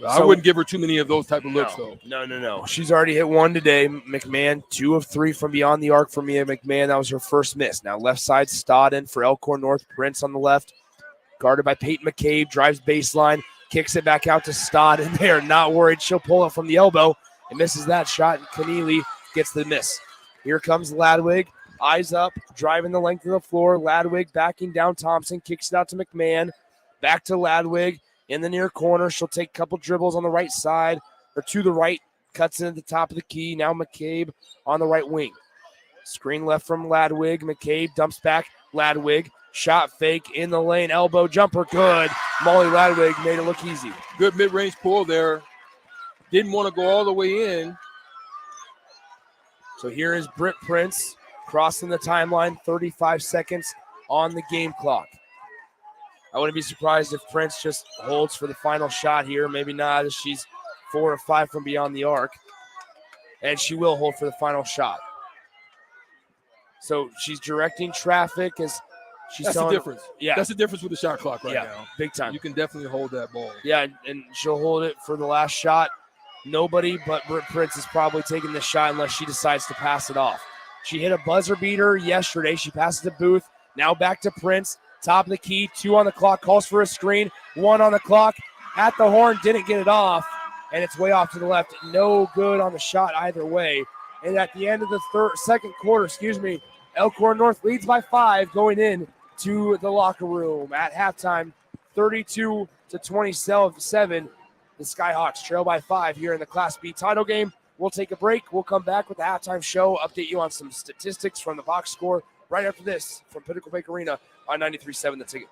I wouldn't give her too many of those type of looks, though. No. She's already hit one today. McMahon, 2 of 3 from beyond the arc for Mia McMahon. That was her first miss. Now left side, Stodden for Elkhorn North. Prince on the left. Guarded by Peyton McCabe. Drives baseline. Kicks it back out to Stodden. They are not worried. She'll pull it from the elbow and misses that shot. And Keneally gets the miss. Here comes Ladwig. Eyes up. Driving the length of the floor. Ladwig backing down Thompson. Kicks it out to McMahon. Back to Ladwig. In the near corner, she'll take a couple dribbles on the right side or to the right, cuts in at the top of the key. Now McCabe on the right wing. Screen left from Ladwig. McCabe dumps back. Ladwig, shot fake in the lane, elbow jumper, good. Molly Ladwig made it look easy. Good mid-range pull there. Didn't want to go all the way in. So here is Britt Prince crossing the timeline, 35 seconds on the game clock. I wouldn't be surprised if Prince just holds for the final shot here. Maybe not, as she's 4 of 5 from beyond the arc. And she will hold for the final shot. So she's directing traffic as she's That's the difference. Yeah. That's the difference with the shot clock right now. Big time. You can definitely hold that ball. Yeah, and she'll hold it for the last shot. Nobody but Britt Prince is probably taking this shot unless she decides to pass it off. She hit a buzzer beater yesterday. She passes to Booth. Now back to Prince. Top of the key, 2 on the clock, calls for a screen, 1 on the clock, at the horn, didn't get it off, and it's way off to the left. No good on the shot either way. And at the end of the second quarter, Elkhorn North leads by 5 going in to the locker room. At halftime, 32-27, the Skyhawks trail by 5 here in the Class B title game. We'll take a break. We'll come back with the halftime show, update you on some statistics from the box score right after this from Pinnacle Bank Arena on 93.7 The Ticket.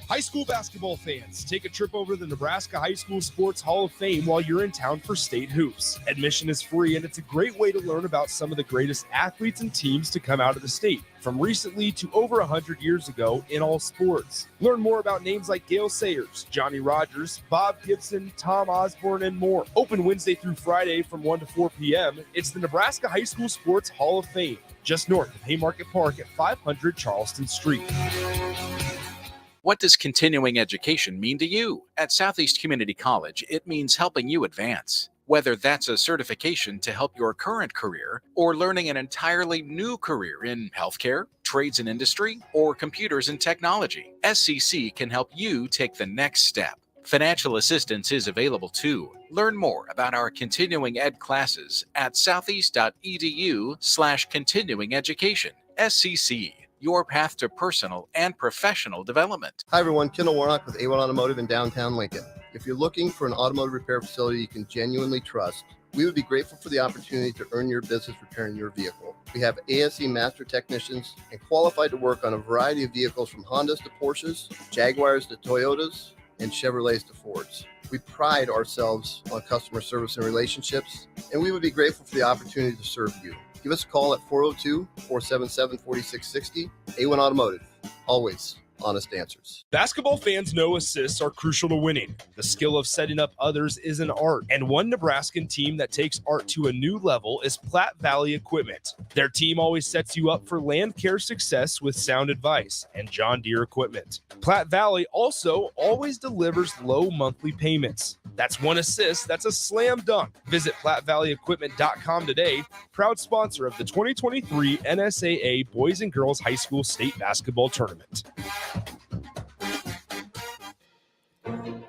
High school basketball fans, take a trip over to the Nebraska High School Sports Hall of Fame while you're in town for state hoops. Admission is free, and it's a great way to learn about some of the greatest athletes and teams to come out of the state, from recently to over 100 years ago in all sports. Learn more about names like Gale Sayers, Johnny Rogers, Bob Gibson, Tom Osborne, and more. Open Wednesday through Friday from 1 to 4 p.m. It's the Nebraska High School Sports Hall of Fame, just north of Haymarket Park at 500 Charleston Street. What does continuing education mean to you? At Southeast Community College, it means helping you advance. Whether that's a certification to help your current career or learning an entirely new career in healthcare, trades and industry, or computers and technology, SCC can help you take the next step. Financial assistance is available too. Learn more about our continuing ed classes at southeast.edu/continuing education. SCC, your path to personal and professional development. Hi everyone, Kendall Warnock with A1 Automotive in downtown Lincoln. If you're looking for an automotive repair facility you can genuinely trust, we would be grateful for the opportunity to earn your business repairing your vehicle. We have ASE master technicians and qualified to work on a variety of vehicles from Hondas to Porsches, Jaguars to Toyotas, and Chevrolets to Fords. We pride ourselves on customer service and relationships, and we would be grateful for the opportunity to serve you. Give us a call at 402-477-4660. A1 Automotive, always honest answers. Basketball fans know assists are crucial to winning. The skill of setting up others is an art, and one Nebraskan team that takes art to a new level is Platte Valley Equipment. Their team always sets you up for land care success with sound advice and John Deere equipment. Platte Valley also always delivers low monthly payments. That's one assist. That's a slam dunk. Visit PlatteValleyEquipment.com today, proud sponsor of the 2023 NSAA Boys and Girls High School State Basketball Tournament.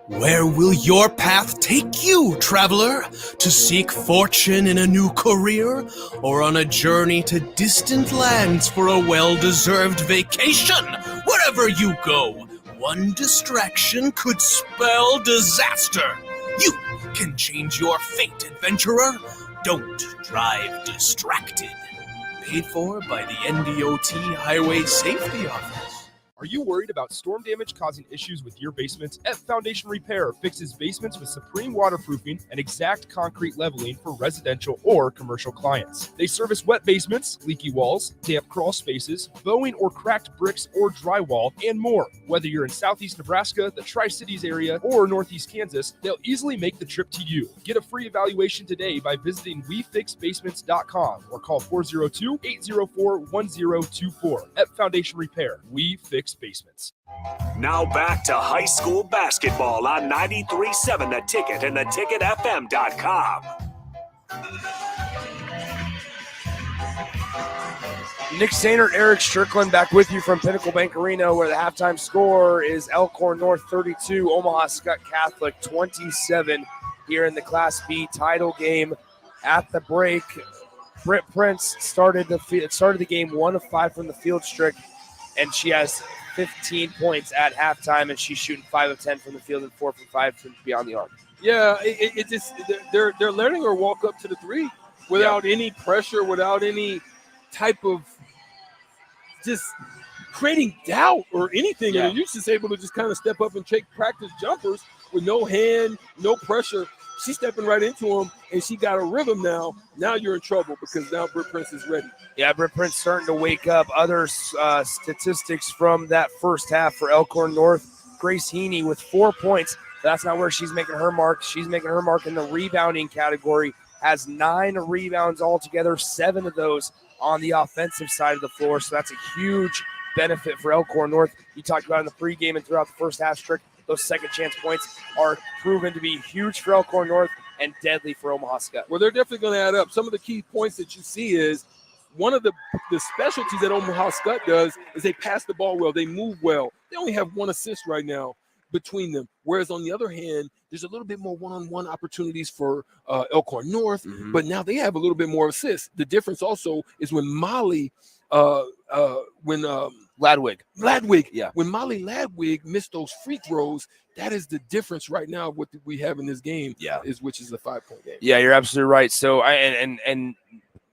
Where will your path take you, traveler? To seek fortune in a new career? Or on a journey to distant lands for a well-deserved vacation? Wherever you go, one distraction could spell disaster. You can change your fate, adventurer. Don't drive distracted. Paid for by the NDOT Highway Safety Office. Are you worried about storm damage causing issues with your basement? F Foundation Repair fixes basements with supreme waterproofing and exact concrete leveling for residential or commercial clients. They service wet basements, leaky walls, damp crawl spaces, bowing or cracked bricks or drywall, and more. Whether you're in southeast Nebraska, the Tri-Cities area, or northeast Kansas, they'll easily make the trip to you. Get a free evaluation today by visiting wefixbasements.com or call 402-804-1024. F Foundation Repair. We fix basements. Now back to high school basketball on 93.7 The Ticket and theticketfm.com. Nick Sainert, Eric Strickland back with you from Pinnacle Bank Arena, where the halftime score is Elkhorn North 32, Omaha Skutt Catholic 27 here in the Class B title game. At the break, Britt Prince started the game 1 of 5 from the field streak, and she has 15 points at halftime, and she's shooting 5 of 10 from the field and 4 from 5 from beyond the arc. Yeah, it just they're letting her walk up to the three without any pressure, without any type of just creating doubt or anything. Yeah. And you're just able to just kind of step up and take practice jumpers with no hand, no pressure. She's stepping right into them, and she got a rhythm now. Now you're in trouble because now Britt Prince is ready. Yeah, Britt Prince starting to wake up. Other statistics from that first half for Elkhorn North. Grace Heaney with 4 points. That's not where she's making her mark. She's making her mark in the rebounding category. Has 9 rebounds altogether, 7 of those on the offensive side of the floor. So that's a huge benefit for Elkhorn North. You talked about in the pregame and throughout the first half Strick. Those second chance points are proven to be huge for Elkhorn North and deadly for Omaha Skutt. Well, they're definitely going to add up. Some of the key points that you see is one of the specialties that Omaha Skutt does is they pass the ball well. They move well. They only have 1 assist right now between them. Whereas on the other hand, there's a little bit more one-on-one opportunities for Elkhorn North, but now they have a little bit more assists. The difference also is when Ladwig, yeah, when Molly Ladwig missed those free throws, that is the difference right now. What we have in this game, which is a 5-point game. Yeah, you're absolutely right. So and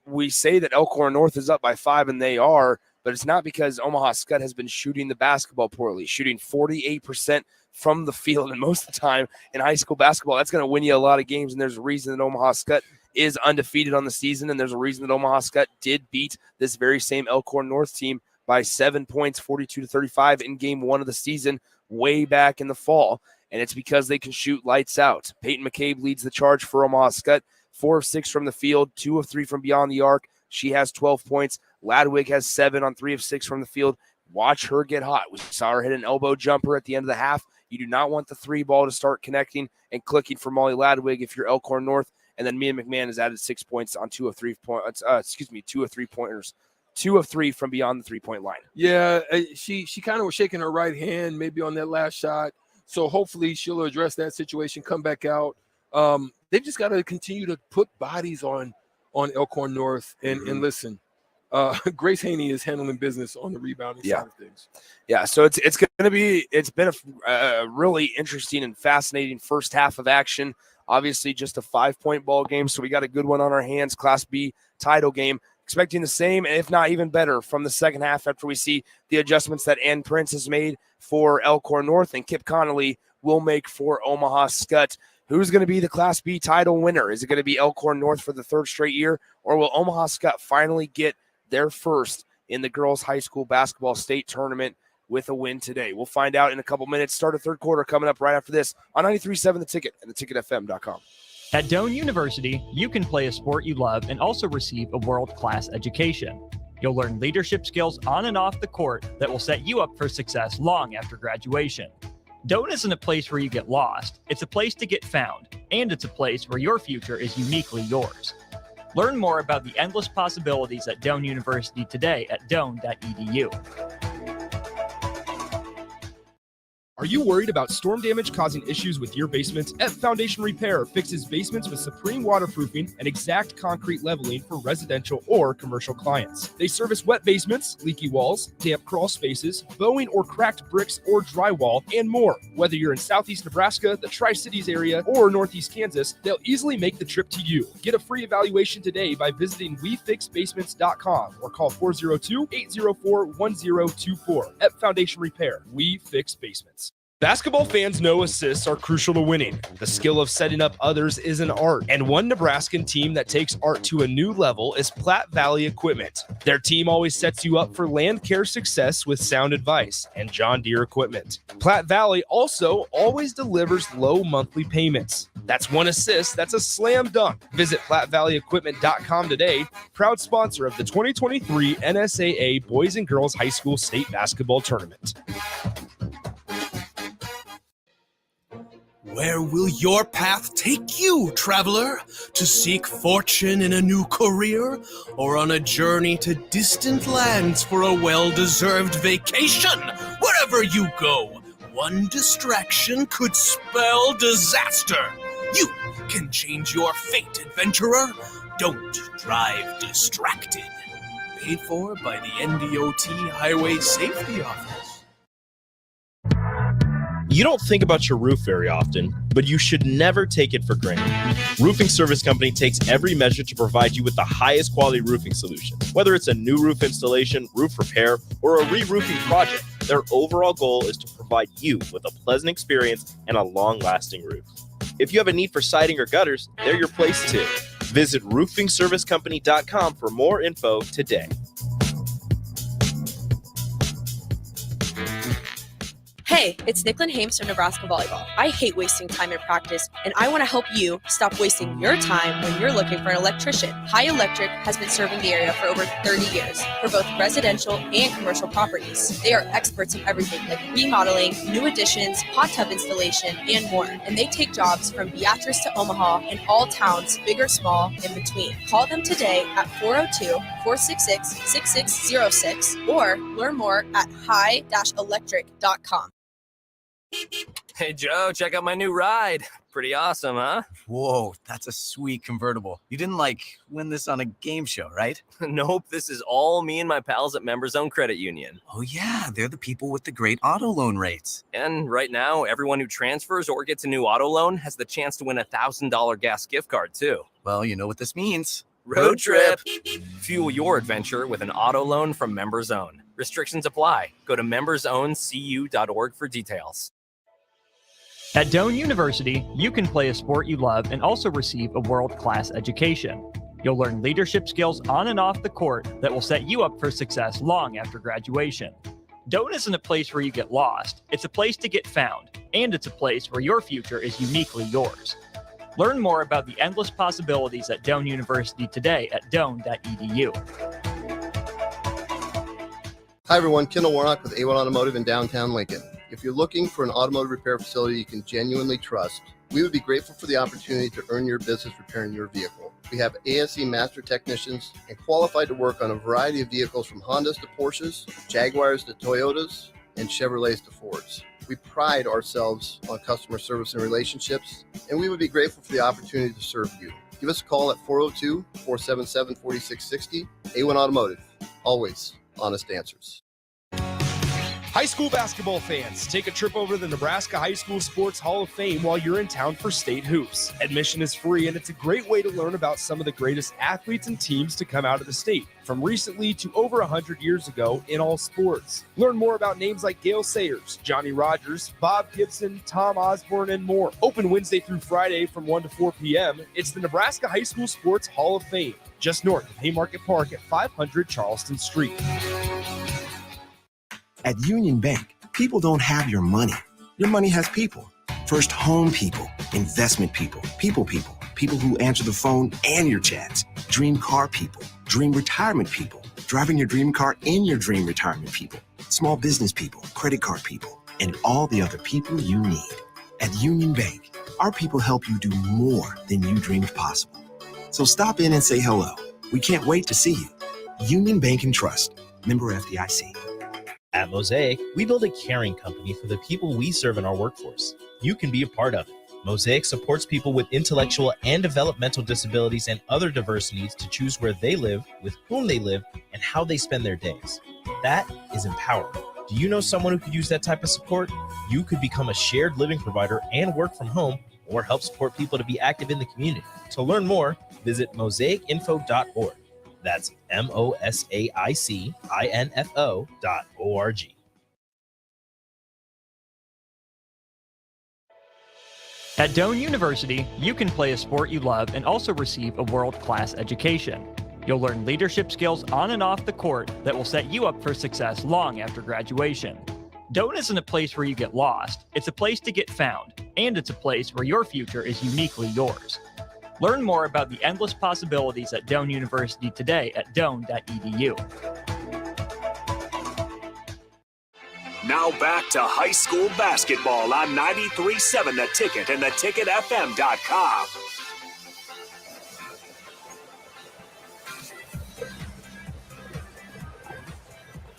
we say that Elkhorn North is up by 5, and they are, but it's not because Omaha Skutt has been shooting the basketball poorly, shooting 48% from the field, and most of the time in high school basketball, that's going to win you a lot of games. And there's a reason that Omaha Skutt is undefeated on the season, and there's a reason that Omaha Skutt did beat this very same Elkhorn North team by 7 points, 42-35 in game 1 of the season, way back in the fall. And it's because they can shoot lights out. Peyton McCabe leads the charge for Omaha Skutt, 4 of 6 from the field, 2 of 3 from beyond the arc. She has 12 points. Ladwig has 7 on 3 of 6 from the field. Watch her get hot. We saw her hit an elbow jumper at the end of the half. You do not want the 3 ball to start connecting and clicking for Molly Ladwig if you're Elkhorn North. And then Mia McMahon has added 6 points on 2 of 3 pointers. 2 of 3 pointers. 2 of 3 from beyond the 3-point line. Yeah, she kind of was shaking her right hand maybe on that last shot. So hopefully she'll address that situation, come back out. They've just got to continue to put bodies on Elkhorn North. And listen, Grace Haney is handling business on the rebounding side of things. Yeah, so it's been a really interesting and fascinating first half of action. Obviously just a 5-point ball game, so we got a good one on our hands, Class B title game. Expecting the same, if not even better, from the second half after we see the adjustments that Ann Prince has made for Elkhorn North and Kip Connolly will make for Omaha Skutt. Who's going to be the Class B title winner? Is it going to be Elkhorn North for the 3rd straight year, or will Omaha Skutt finally get their first in the girls' high school basketball state tournament with a win today? We'll find out in a couple minutes. Start of 3rd quarter coming up right after this on 93.7 The Ticket and theticketfm.com. At Doane University, you can play a sport you love and also receive a world-class education. You'll learn leadership skills on and off the court that will set you up for success long after graduation. Doane isn't a place where you get lost. It's a place to get found, and it's a place where your future is uniquely yours. Learn more about the endless possibilities at Doane University today at doane.edu. Are you worried about storm damage causing issues with your basement? F Foundation Repair fixes basements with supreme waterproofing and exact concrete leveling for residential or commercial clients. They service wet basements, leaky walls, damp crawl spaces, bowing or cracked bricks or drywall, and more. Whether you're in southeast Nebraska, the Tri-Cities area, or northeast Kansas, they'll easily make the trip to you. Get a free evaluation today by visiting WeFixBasements.com or call 402-804-1024. F Foundation Repair. We fix basements. Basketball fans know assists are crucial to winning. The skill of setting up others is an art, and one Nebraskan team that takes art to a new level is Platte Valley Equipment. Their team always sets you up for land care success with sound advice and John Deere equipment. Platte Valley also always delivers low monthly payments. That's one assist, that's a slam dunk. Visit PlatteValleyEquipment.com today, proud sponsor of the 2023 NSAA Boys and Girls High School State Basketball Tournament. Where will your path take you, traveler? To seek fortune in a new career? Or on a journey to distant lands for a well-deserved vacation? Wherever you go, one distraction could spell disaster. You can change your fate, adventurer. Don't drive distracted. Paid for by the NDOT Highway Safety Office. You don't think about your roof very often, but you should never take it for granted. Roofing Service Company takes every measure to provide you with the highest quality roofing solution. Whether it's a new roof installation, roof repair, or a re-roofing project, their overall goal is to provide you with a pleasant experience and a long-lasting roof. If you have a need for siding or gutters, they're your place too. Visit roofingservicecompany.com for more info today. Hey, it's Nicklin Hames from Nebraska Volleyball. I hate wasting time in practice, and I want to help you stop wasting your time when you're looking for an electrician. High Electric has been serving the area for over 30 years for both residential and commercial properties. They are experts in everything like remodeling, new additions, hot tub installation, and more. And they take jobs from Beatrice to Omaha and all towns, big or small, in between. Call them today at 402-466-6606 or learn more at high-electric.com. Hey, Joe, check out my new ride. Pretty awesome, huh? Whoa, that's a sweet convertible. You didn't win this on a game show, right? Nope, this is all me and my pals at Members Own Credit Union. Oh yeah, they're the people with the great auto loan rates. And right now, everyone who transfers or gets a new auto loan has the chance to win a $1,000 gas gift card, too. Well, you know what this means. Road trip. Fuel your adventure with an auto loan from Members Own. Restrictions apply. Go to membersowncu.org for details. At Doane University, you can play a sport you love and also receive a world-class education. You'll learn leadership skills on and off the court that will set you up for success long after graduation. Doane isn't a place where you get lost. It's a place to get found, and it's a place where your future is uniquely yours. Learn more about the endless possibilities at Doane University today at doane.edu. Hi everyone, Kendall Warnock with A1 Automotive in downtown Lincoln. If you're looking for an automotive repair facility you can genuinely trust, we would be grateful for the opportunity to earn your business repairing your vehicle. We have ASE master technicians and qualified to work on a variety of vehicles from Hondas to Porsches, Jaguars to Toyotas, and Chevrolets to Fords. We pride ourselves on customer service and relationships, and we would be grateful for the opportunity to serve you. Give us a call at 402-477-4660. A1 Automotive, always honest answers. High school basketball fans, take a trip over to the Nebraska High School Sports Hall of Fame while you're in town for state hoops. Admission is free, and it's a great way to learn about some of the greatest athletes and teams to come out of the state, from recently to over 100 years ago in all sports. Learn more about names like Gale Sayers, Johnny Rogers, Bob Gibson, Tom Osborne, and more. Open Wednesday through Friday from 1 to 4 p.m. It's the Nebraska High School Sports Hall of Fame, just north of Haymarket Park at 500 Charleston Street. At Union Bank, people don't have your money. Your money has people. First home people, investment people, people who answer the phone and your chats, dream car people, dream retirement people, driving your dream car in your dream retirement people, small business people, credit card people, and all the other people you need. At Union Bank, our people help you do more than you dreamed possible. So stop in and say hello. We can't wait to see you. Union Bank and Trust, member FDIC. At Mosaic, we build a caring company for the people we serve in our workforce. You can be a part of it. Mosaic supports people with intellectual and developmental disabilities and other diverse needs to choose where they live, with whom they live, and how they spend their days. That is empowering. Do you know someone who could use that type of support? You could become a shared living provider and work from home, or help support people to be active in the community. To learn more, visit mosaicinfo.org. That's MOSAICINFO.org. At Doane University, you can play a sport you love and also receive a world-class education. You'll learn leadership skills on and off the court that will set you up for success long after graduation. Doane isn't a place where you get lost. It's a place to get found, and it's a place where your future is uniquely yours. Learn more about the endless possibilities at Doane University today at doane.edu. Now back to high school basketball on 93.7 The Ticket and theticketfm.com.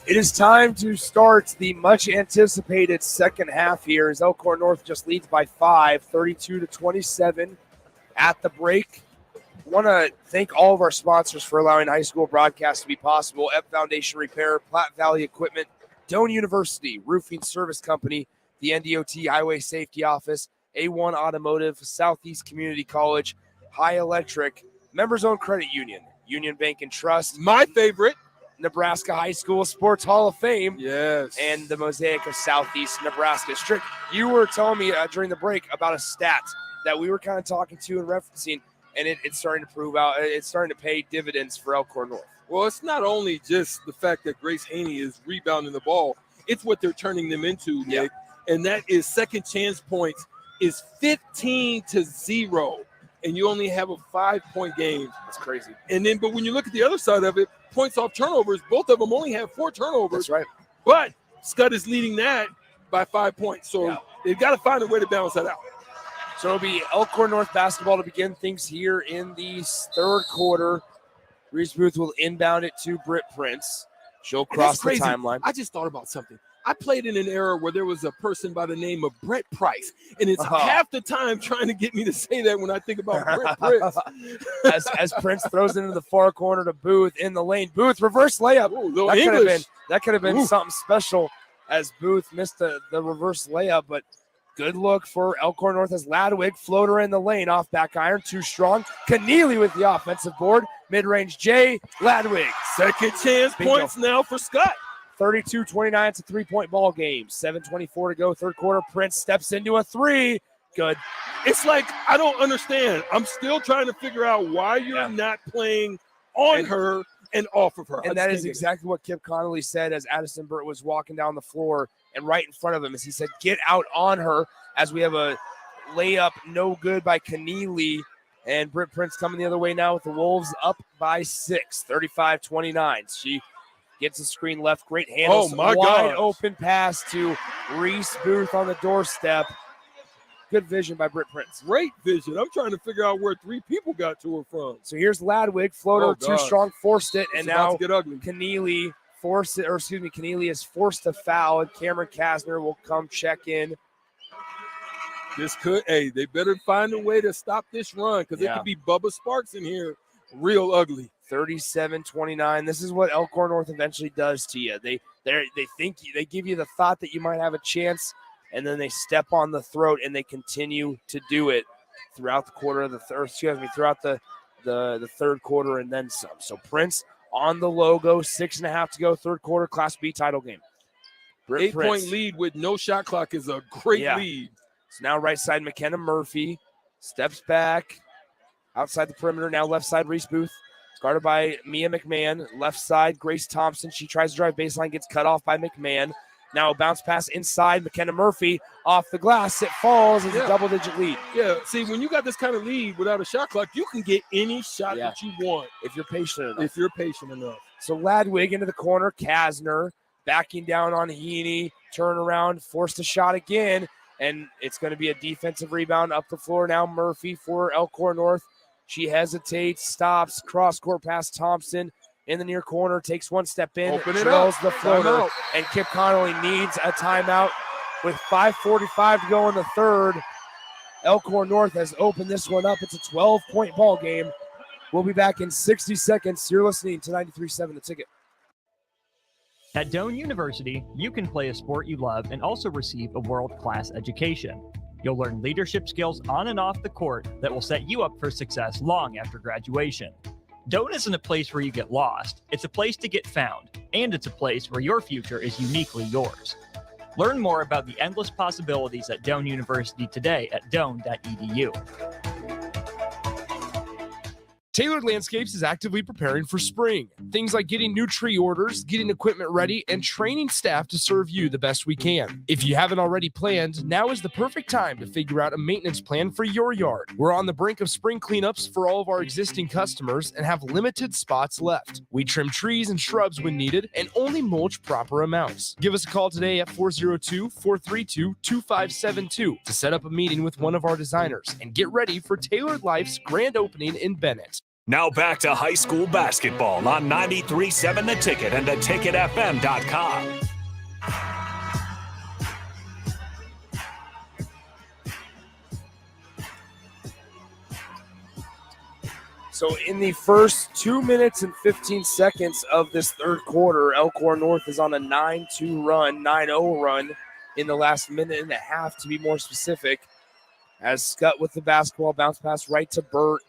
It is time to start the much anticipated second half here as Elkhorn North just leads by 5, 32-27 at the break. I want to thank all of our sponsors for allowing high school broadcast to be possible. Ep Foundation Repair, Platte Valley Equipment, Doane University, Roofing Service Company, the NDOT Highway Safety Office, A1 Automotive, Southeast Community College, High Electric, Members Owned Credit Union, Union Bank and Trust, My favorite, Nebraska High School Sports Hall of Fame, yes, and the Mosaic of Southeast Nebraska. Strick, you were telling me during the break about a stat that we were kind of talking to and referencing, and it's starting to prove out. It's starting to pay dividends for Elkhorn North. Well, it's not only just the fact that Grace Haney is rebounding the ball, it's what they're turning them into, Nick. And that is second chance points is 15-0, and you only have a 5-point game. That's crazy. And then, but when you look at the other side of it, points off turnovers, both of them only have 4 turnovers. That's right. But Skutt is leading that by 5 points. So they've got to find a way to balance that out. So it'll be Elkhorn North basketball to begin things here in the third quarter. Reese Booth will inbound it to Britt Prince. She'll cross the timeline. I just thought about something. I played in an era where there was a person by the name of Brett Price, and it's half the time trying to get me to say that when I think about Brett Prince. as Prince throws it into the far corner to Booth in the lane. Booth, reverse layup. Ooh, that could have been something special as Booth missed the reverse layup, but good look for Elkhorn North as Ladwig, floater in the lane, off back iron, too strong. Keneally with the offensive board, mid-range J, Ladwig. Second chance points now for Skutt. 32-29, it's a 3-point ball game. 7:24 to go, third quarter. Prince steps into a three. Good. It's like, I don't understand. I'm still trying to figure out why you're not playing on her and off of her. And that is exactly what Kip Connolly said as Addison Burt was walking down the floor and right in front of him, as he said, get out on her, as we have a layup no good by Keneally. And Britt Prince coming the other way now with the Wolves up by 6, 35-29. She gets a screen left, great handles. Oh, my wide gosh. open pass to Reese Booth on the doorstep. Good vision by Britt Prince. Great vision. I'm trying to figure out where 3 people got to her from. So here's Ladwig, floater, too strong, forced it, and now get ugly. Keneally Keneally is forced to foul, and Cameron Kasner will come check in. They better find a way to stop this run, because it could be Bubba Sparks in here real ugly. 37-29. This is what Elkhorn North eventually does to you. They think they give you the thought that you might have a chance, and then they step on the throat and they continue to do it throughout the quarter of throughout the third quarter and then some. So Prince on the logo, 6.5 to go, third quarter, Class B title game. 8-point lead with no shot clock is a great lead. So now right side, McKenna Murphy steps back outside the perimeter. Now left side, Reese Booth. Guarded by Mia McMahon. Left side, Grace Thompson. She tries to drive baseline, gets cut off by McMahon. Now a bounce pass inside. McKenna Murphy off the glass. It falls as a double-digit lead. Yeah, see, when you got this kind of lead without a shot clock, you can get any shot that you want. If you're patient enough. So Ladwig into the corner. Kasner backing down on Heaney. Turnaround, forced a shot again. And it's going to be a defensive rebound up the floor now. Murphy for Elkhorn North. She hesitates, stops, cross-court pass Thompson. in the near corner, takes one step in, Open it drills up. the floater, Timeout. and Kip Connolly needs a timeout with 5:45 to go in the third. Elkhorn North has opened this one up. It's a 12-point ball game. We'll be back in 60 seconds. You're listening to 93.7 The Ticket. At Doane University, you can play a sport you love and also receive a world-class education. You'll learn leadership skills on and off the court that will set you up for success long after graduation. Doane isn't a place where you get lost. It's a place to get found, and it's a place where your future is uniquely yours. Learn more about the endless possibilities at Doane University today at doane.edu. Tailored Landscapes is actively preparing for spring. Things like getting new tree orders, getting equipment ready, and training staff to serve you the best we can. If you haven't already planned, now is the perfect time to figure out a maintenance plan for your yard. We're on the brink of spring cleanups for all of our existing customers and have limited spots left. We trim trees and shrubs when needed and only mulch proper amounts. Give us a call today at 402-432-2572 to set up a meeting with one of our designers and get ready for Tailored Life's grand opening in Bennett. Now back to high school basketball on 93.7 The Ticket and theticketfm.com. So in the first 2 minutes and 15 seconds of this third quarter, Elkhorn North is on a 9-2 run, 9-0 run in the last minute and a half, to be more specific, as Skutt with the basketball, bounce pass right to Burt.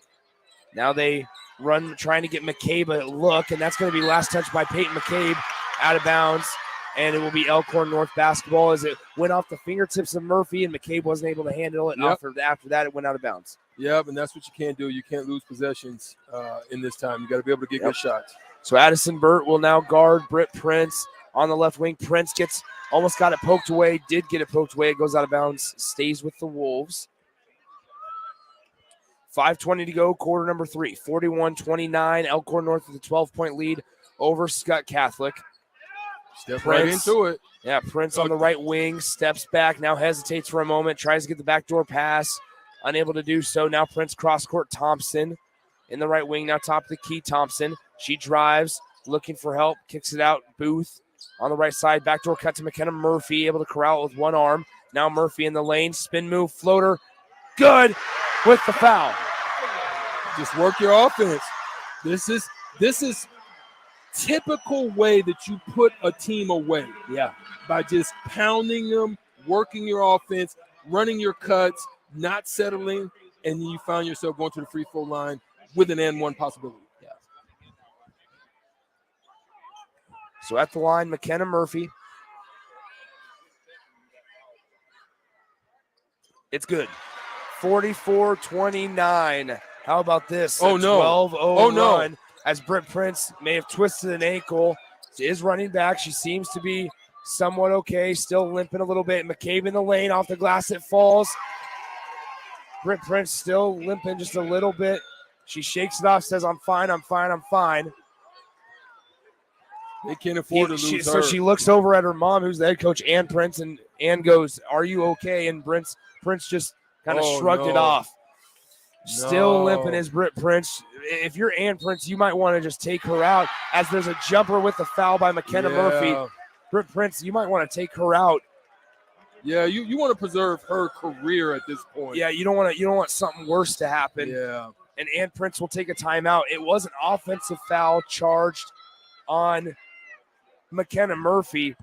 Now they run, trying to get McCabe a look, and that's going to be last touch by Peyton McCabe, out of bounds, and it will be Elkhorn North basketball as it went off the fingertips of Murphy, and McCabe wasn't able to handle it. Yep. And after that, it went out of bounds. Yep, and that's what you can't do. You can't lose possessions in this time. You got to be able to get good shots. So Addison Burt will now guard Britt Prince on the left wing. Prince almost got it poked away, did get it poked away. It goes out of bounds, stays with the Wolves. 5:20 to go, quarter number 3. 41-29. Elkhorn North with a 12-point lead over Skutt Catholic. Step right into it. Yeah, Prince on the right wing, steps back, now hesitates for a moment, tries to get the backdoor pass, unable to do so. Now Prince cross-court Thompson in the right wing, now top of the key, Thompson. She drives, looking for help, kicks it out. Booth on the right side, backdoor cut to McKenna Murphy, able to corral it with one arm. Now Murphy in the lane, spin move, floater, good with the foul. Just work your offense. This is typical way that you put a team away. Yeah. By just pounding them, working your offense, running your cuts, not settling, and then you find yourself going to the free throw line with an and one possibility. Yeah. So at the line, McKenna Murphy. It's good. 44-29. How about this? Oh, no. 12-0 run as Britt Prince may have twisted an ankle. She is running back. She seems to be somewhat okay, still limping a little bit. McCabe in the lane, off the glass, it falls. Britt Prince still limping just a little bit. She shakes it off, says, I'm fine, I'm fine, I'm fine. They can't afford to lose her. So she looks over at her mom, who's the head coach, Ann Prince, and Ann goes, are you okay? And Prince just kind of shrugged it off. Still limping is Britt Prince. If you're Ann Prince, you might want to just take her out, as there's a jumper with the foul by McKenna Murphy. Britt Prince, you might want to take her out. Yeah, you want to preserve her career at this point. Yeah, you don't want something worse to happen. Yeah. And Ann Prince will take a timeout. It was an offensive foul charged on McKenna Murphy.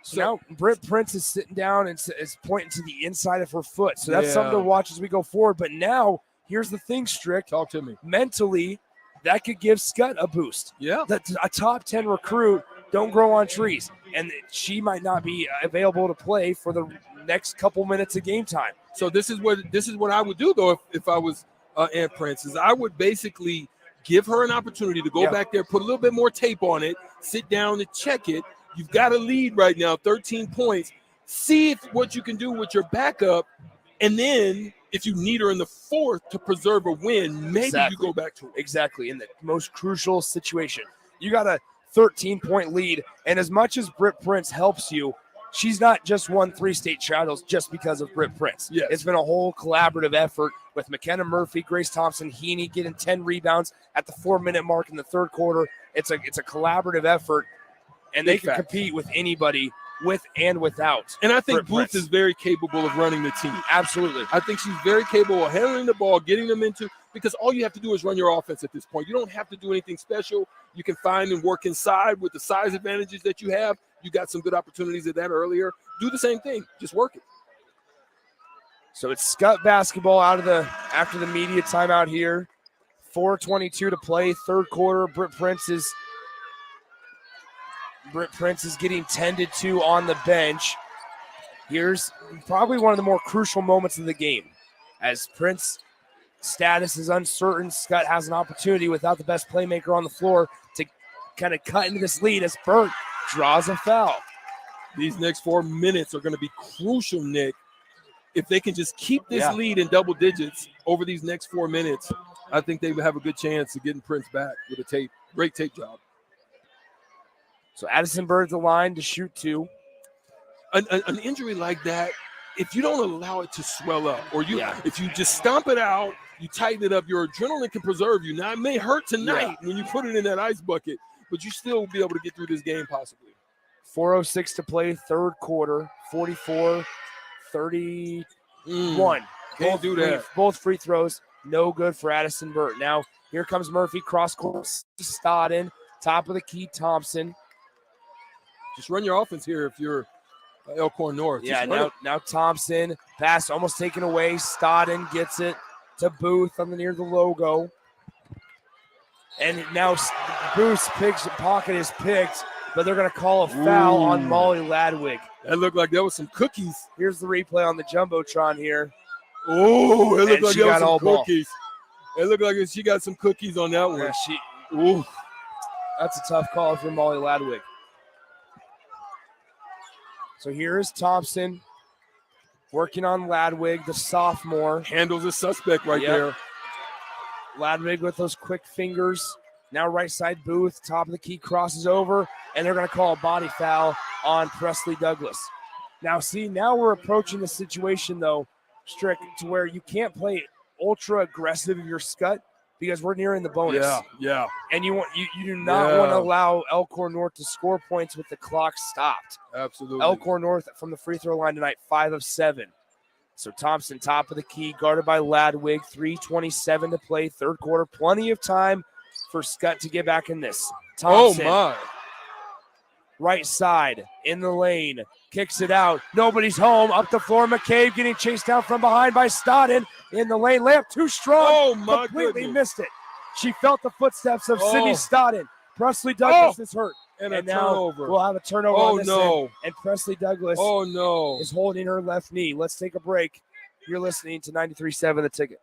So now Britt Prince is sitting down and is pointing to the inside of her foot. So that's something to watch as we go forward. But now, here's the thing, Strick. Talk to me. Mentally, that could give Skutt a boost. Yeah. A top 10 recruit don't grow on trees. And she might not be available to play for the next couple minutes of game time. So this is what I would do, though, if I was Ann Prince, is I would basically give her an opportunity to go back there, put a little bit more tape on it, sit down and check it. You've got a lead right now, 13 points. See what you can do with your backup, and then if you need her in the fourth to preserve a win, maybe you go back to it. Exactly, in the most crucial situation. You got a 13-point lead, and as much as Britt Prince helps you, she's not just won 3 state titles just because of Britt Prince. Yes. It's been a whole collaborative effort with McKenna Murphy, Grace Thompson, Heaney getting 10 rebounds at the 4-minute mark in the third quarter. It's a collaborative effort, and they can compete with anybody with and without. And I think Britt Booth Prince is very capable of running the team. Absolutely. I think she's very capable of handling the ball, getting them into, because all you have to do is run your offense at this point. You don't have to do anything special. You can find and work inside with the size advantages that you have. You got some good opportunities at that earlier. Do the same thing. Just work it. So it's Skutt basketball after the media timeout here. 4:22 to play, third quarter. Britt Prince is getting tended to on the bench. Here's probably one of the more crucial moments of the game. As Prince's status is uncertain, Skutt has an opportunity without the best playmaker on the floor to kind of cut into this lead as Burt draws a foul. These next 4 minutes are going to be crucial, Nick. If they can just keep this lead in double digits over these next 4 minutes, I think they would have a good chance of getting Prince back with a tape. Great tape job. So Addison Bird's the line to shoot 2. An injury like that, if you don't allow it to swell up, or if you just stomp it out, you tighten it up, your adrenaline can preserve you. Now, it may hurt tonight when you put it in that ice bucket, but you still will be able to get through this game possibly. 4:06 to play, third quarter, 44-31. Can't do that. Both free throws, no good for Addison Burt. Now, here comes Murphy, cross court to Stodden, top of the key, Thompson. Just run your offense here if you're Elkhorn North. Yeah, now Thompson, pass almost taken away. Stodden gets it to Booth on the near the logo. And now Booth's pocket is picked, but they're going to call a foul on Molly Ladwig. That looked like there was some cookies. Here's the replay on the Jumbotron here. Oh, it looked like there was some cookies. Ball. It looked like she got some cookies on that one. Yeah, that's a tough call for Molly Ladwig. So here is Thompson working on Ladwig, the sophomore. Handles a suspect right there. Ladwig with those quick fingers. Now right side Booth, top of the key, crosses over, and they're going to call a body foul on Presley Douglas. Now we're approaching the situation, though, Strick, to where you can't play ultra aggressive if you're Skutt because we're nearing the bonus. Yeah. And you do not want to allow Elkhorn North to score points with the clock stopped. Absolutely. Elkhorn North from the free throw line tonight, 5 of 7. So Thompson, top of the key, guarded by Ladwig, 3:27 to play, third quarter. Plenty of time for Skutt to get back in this. Thompson, right side, in the lane, kicks it out. Nobody's home, up the floor. McCabe getting chased down from behind by Stodden in the lane. Layup too strong. Completely missed it. She felt the footsteps of Sydney Stodden. Presley Douglas is hurt. And now turnover. We'll have a turnover on this end. And Presley Douglas is holding her left knee. Let's take a break. You're listening to 93.7 The Ticket.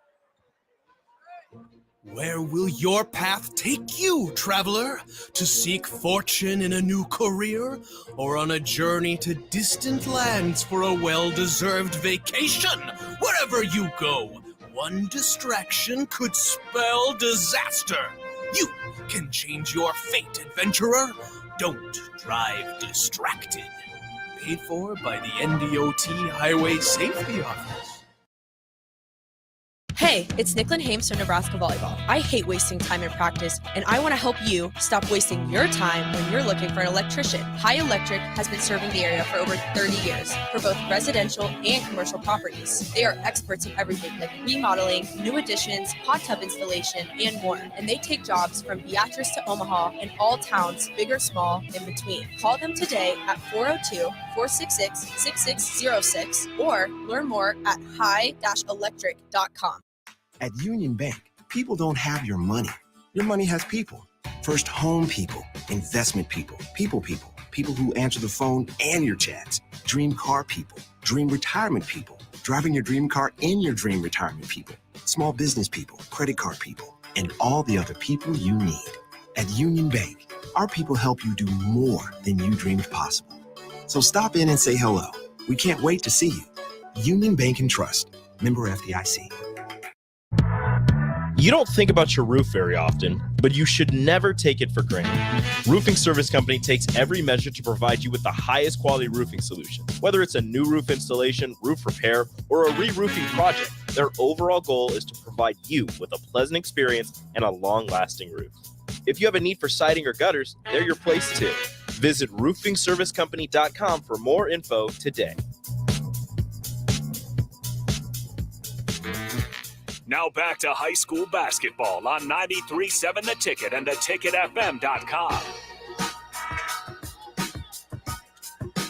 Where will your path take you, traveler? To seek fortune in a new career? Or on a journey to distant lands for a well-deserved vacation? Wherever you go, one distraction could spell disaster. You can change your fate, adventurer. Don't drive distracted. Paid for by the NDOT Highway Safety Office. Hey, it's Nicklin Hames from Nebraska Volleyball. I hate wasting time in practice, and I want to help you stop wasting your time when you're looking for an electrician. High Electric has been serving the area for over 30 years for both residential and commercial properties. They are experts in everything like remodeling, new additions, hot tub installation, and more. And they take jobs from Beatrice to Omaha and all towns, big or small, in between. Call them today at 402-466-6606 or learn more at high-electric.com. At Union Bank, people don't have your money. Your money has people. First home people, investment people, people who answer the phone and your chats, dream car people, dream retirement people, driving your dream car in your dream retirement people, small business people, credit card people, and all the other people you need. At Union Bank, our people help you do more than you dreamed possible. So stop in and say hello. We can't wait to see you. Union Bank and Trust. Member FDIC. You don't think about your roof very often, but you should never take it for granted. Roofing Service Company takes every measure to provide you with the highest quality roofing solution. Whether it's a new roof installation, roof repair, or a re-roofing project, their overall goal is to provide you with a pleasant experience and a long-lasting roof. If you have a need for siding or gutters, they're your place too. Visit roofingservicecompany.com for more info today. Now back to high school basketball on 93.7 The Ticket and theticketfm.com.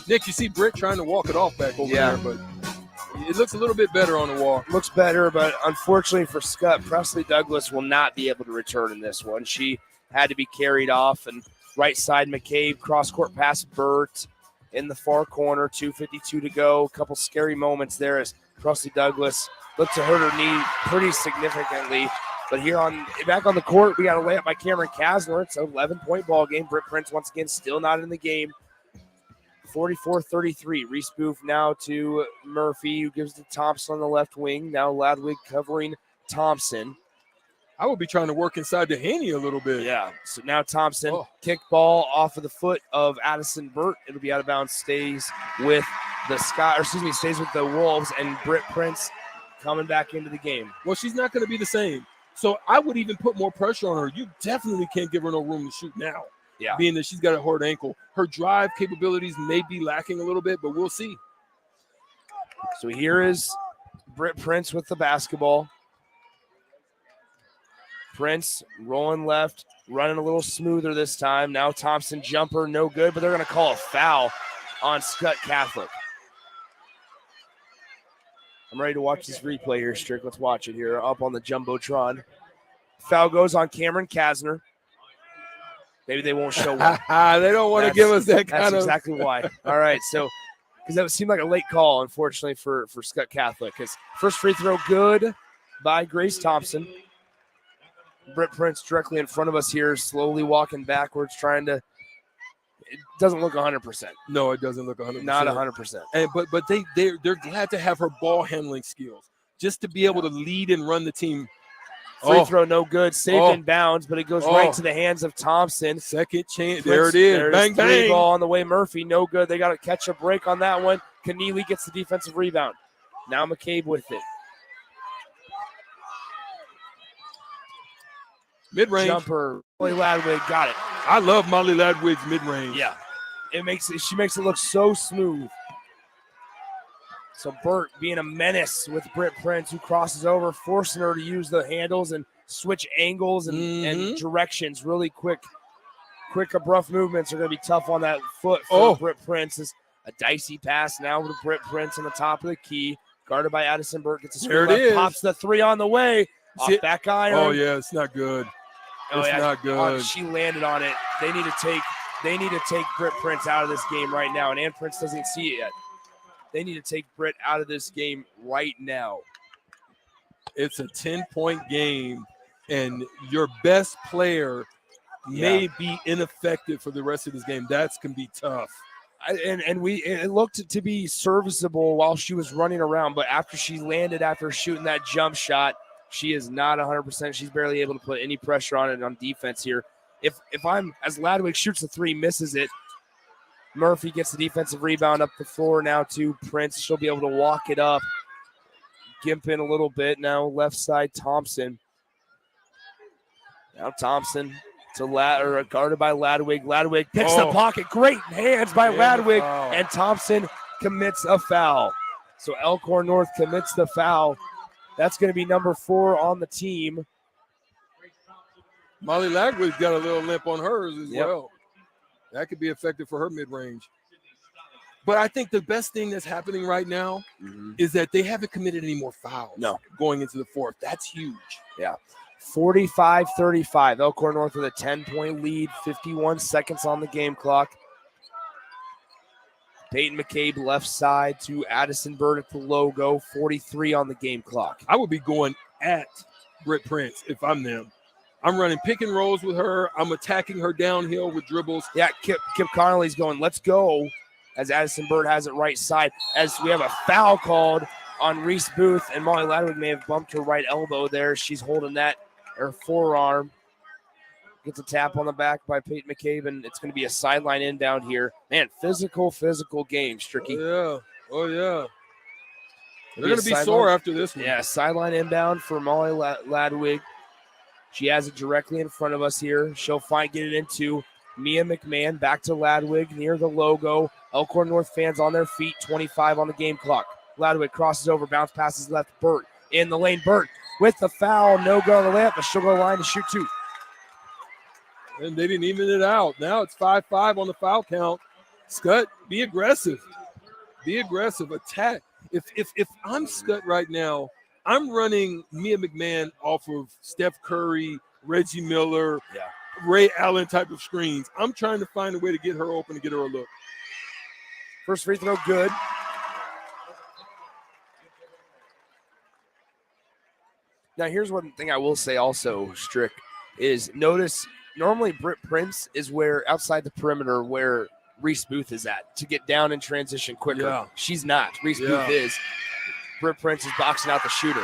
Nick, you see Britt trying to walk it off back over there, but it looks a little bit better on the wall. Looks better, but unfortunately for Skutt, Presley Douglas will not be able to return in this one. She had to be carried off, and right side McCabe, cross-court pass Burt in the far corner, 2:52 to go. A couple scary moments there as Presley Douglas looked to hurt her knee pretty significantly. But here back on the court, we got a layup by Cameron Kasner. It's an 11-point ball game. Britt Prince once again still not in the game. 44-33. Reese Booth now to Murphy, who gives to Thompson on the left wing. Now Ladwig covering Thompson. I would be trying to work inside the Haney a little bit. Yeah. So now Thompson, kick ball off of the foot of Addison Burt. It'll be out of bounds. Stays with the Wolves, and Britt Prince coming back into the game. Well, she's not going to be the same. So I would even put more pressure on her. You definitely can't give her no room to shoot now. Yeah. Being that she's got a hurt ankle. Her drive capabilities may be lacking a little bit, but we'll see. So here is Britt Prince with the basketball. Prince rolling left, running a little smoother this time. Now Thompson jumper, no good, but they're going to call a foul on Skutt Catholic. I'm ready to watch this replay here, Strick. Let's watch it here up on the Jumbotron. Foul goes on Cameron Kasner. Maybe they won't show one. They don't want to give us that kind of. That's exactly why. All right, so because that would seem like a late call, unfortunately, for Skutt Catholic. Because first free throw good by Grace Thompson. Britt Prince directly in front of us here, slowly walking backwards, trying to. It doesn't look 100%. No, it doesn't look 100%. Not 100%. And but they're glad to have her ball handling skills, just to be able to lead and run the team. Free throw no good, saved in bounds, but it goes right to the hands of Thompson. Second chance, there it is. Bang, bang. Ball on the way, Murphy, no good. They got to catch a break on that one. Keneally gets the defensive rebound. Now McCabe with it. Mid-range. Jumper, Molly Ladwig got it. I love Molly Ladwig's mid-range. Yeah. She makes it look so smooth. So Burt being a menace with Britt Prince, who crosses over, forcing her to use the handles and switch angles and directions really quick. Quick, abrupt movements are going to be tough on that foot for Britt Prince. It's a dicey pass now with Britt Prince on the top of the key. Guarded by Addison Burt. Gets a screen left, pops the three on the way. Off back iron. Oh, yeah, it's not good. It's not good. She landed on it. They need to take Britt Prince out of this game right now, and Ann Prince doesn't see it yet. They need to take Britt out of this game right now. It's a 10-point game, and your best player may be ineffective for the rest of this game. That's can be tough. It looked to be serviceable while she was running around, but after she landed, after shooting that jump shot, she is not 100%. She's barely able to put any pressure on it on defense here. If I'm as Ladwig shoots the three, misses it, Murphy gets the defensive rebound up the floor now to Prince. She'll be able to walk it up, gimp in a little bit. Now left side, Thompson. Now Thompson to guarded by Ladwig. Ladwig picks the pocket. Great hands by Ladwig, and Thompson commits a foul. So Elkhorn North commits the foul. That's going to be number 4 on the team. Molly Ladwig's got a little limp on hers as well. That could be effective for her mid-range. But I think the best thing that's happening right now is that they haven't committed any more fouls going into the fourth. That's huge. Yeah. 45-35. Elkhorn North with a 10-point lead, 51 seconds on the game clock. Peyton McCabe left side to Addison Burt at the logo, 43 on the game clock. I would be going at Britt Prince if I'm them. I'm running pick and rolls with her. I'm attacking her downhill with dribbles. Yeah, Kip Connolly's going, let's go, as Addison Burt has it right side. As we have a foul called on Reese Booth, and Molly Ladwig may have bumped her right elbow there. She's holding that or forearm. Gets a tap on the back by Peyton McCabe, and it's going to be a sideline inbound here. Man, physical game, Stricky. Oh, yeah. They're going to be sore after this one. Yeah, sideline inbound for Molly Ladwig. She has it directly in front of us here. She'll get it into Mia McMahon. Back to Ladwig near the logo. Elkhorn North fans on their feet. 25 on the game clock. Ladwig crosses over, bounce passes left. Burt in the lane. Burt with the foul. No go on the layup, but she'll go line to shoot 2. And they didn't even it out. Now it's 5-5 on the foul count. Skutt, be aggressive. Be aggressive. Attack. If I'm Skutt right now, I'm running Mia McMahon off of Steph Curry, Reggie Miller, Ray Allen type of screens. I'm trying to find a way to get her open and get her a look. First free throw good. Now, here's one thing I will say also, Strick, is notice normally Britt Prince is where outside the perimeter where Reese Booth is at to get down and transition quicker. Yeah. She's not. Reese Booth is. Britt Prince is boxing out the shooter.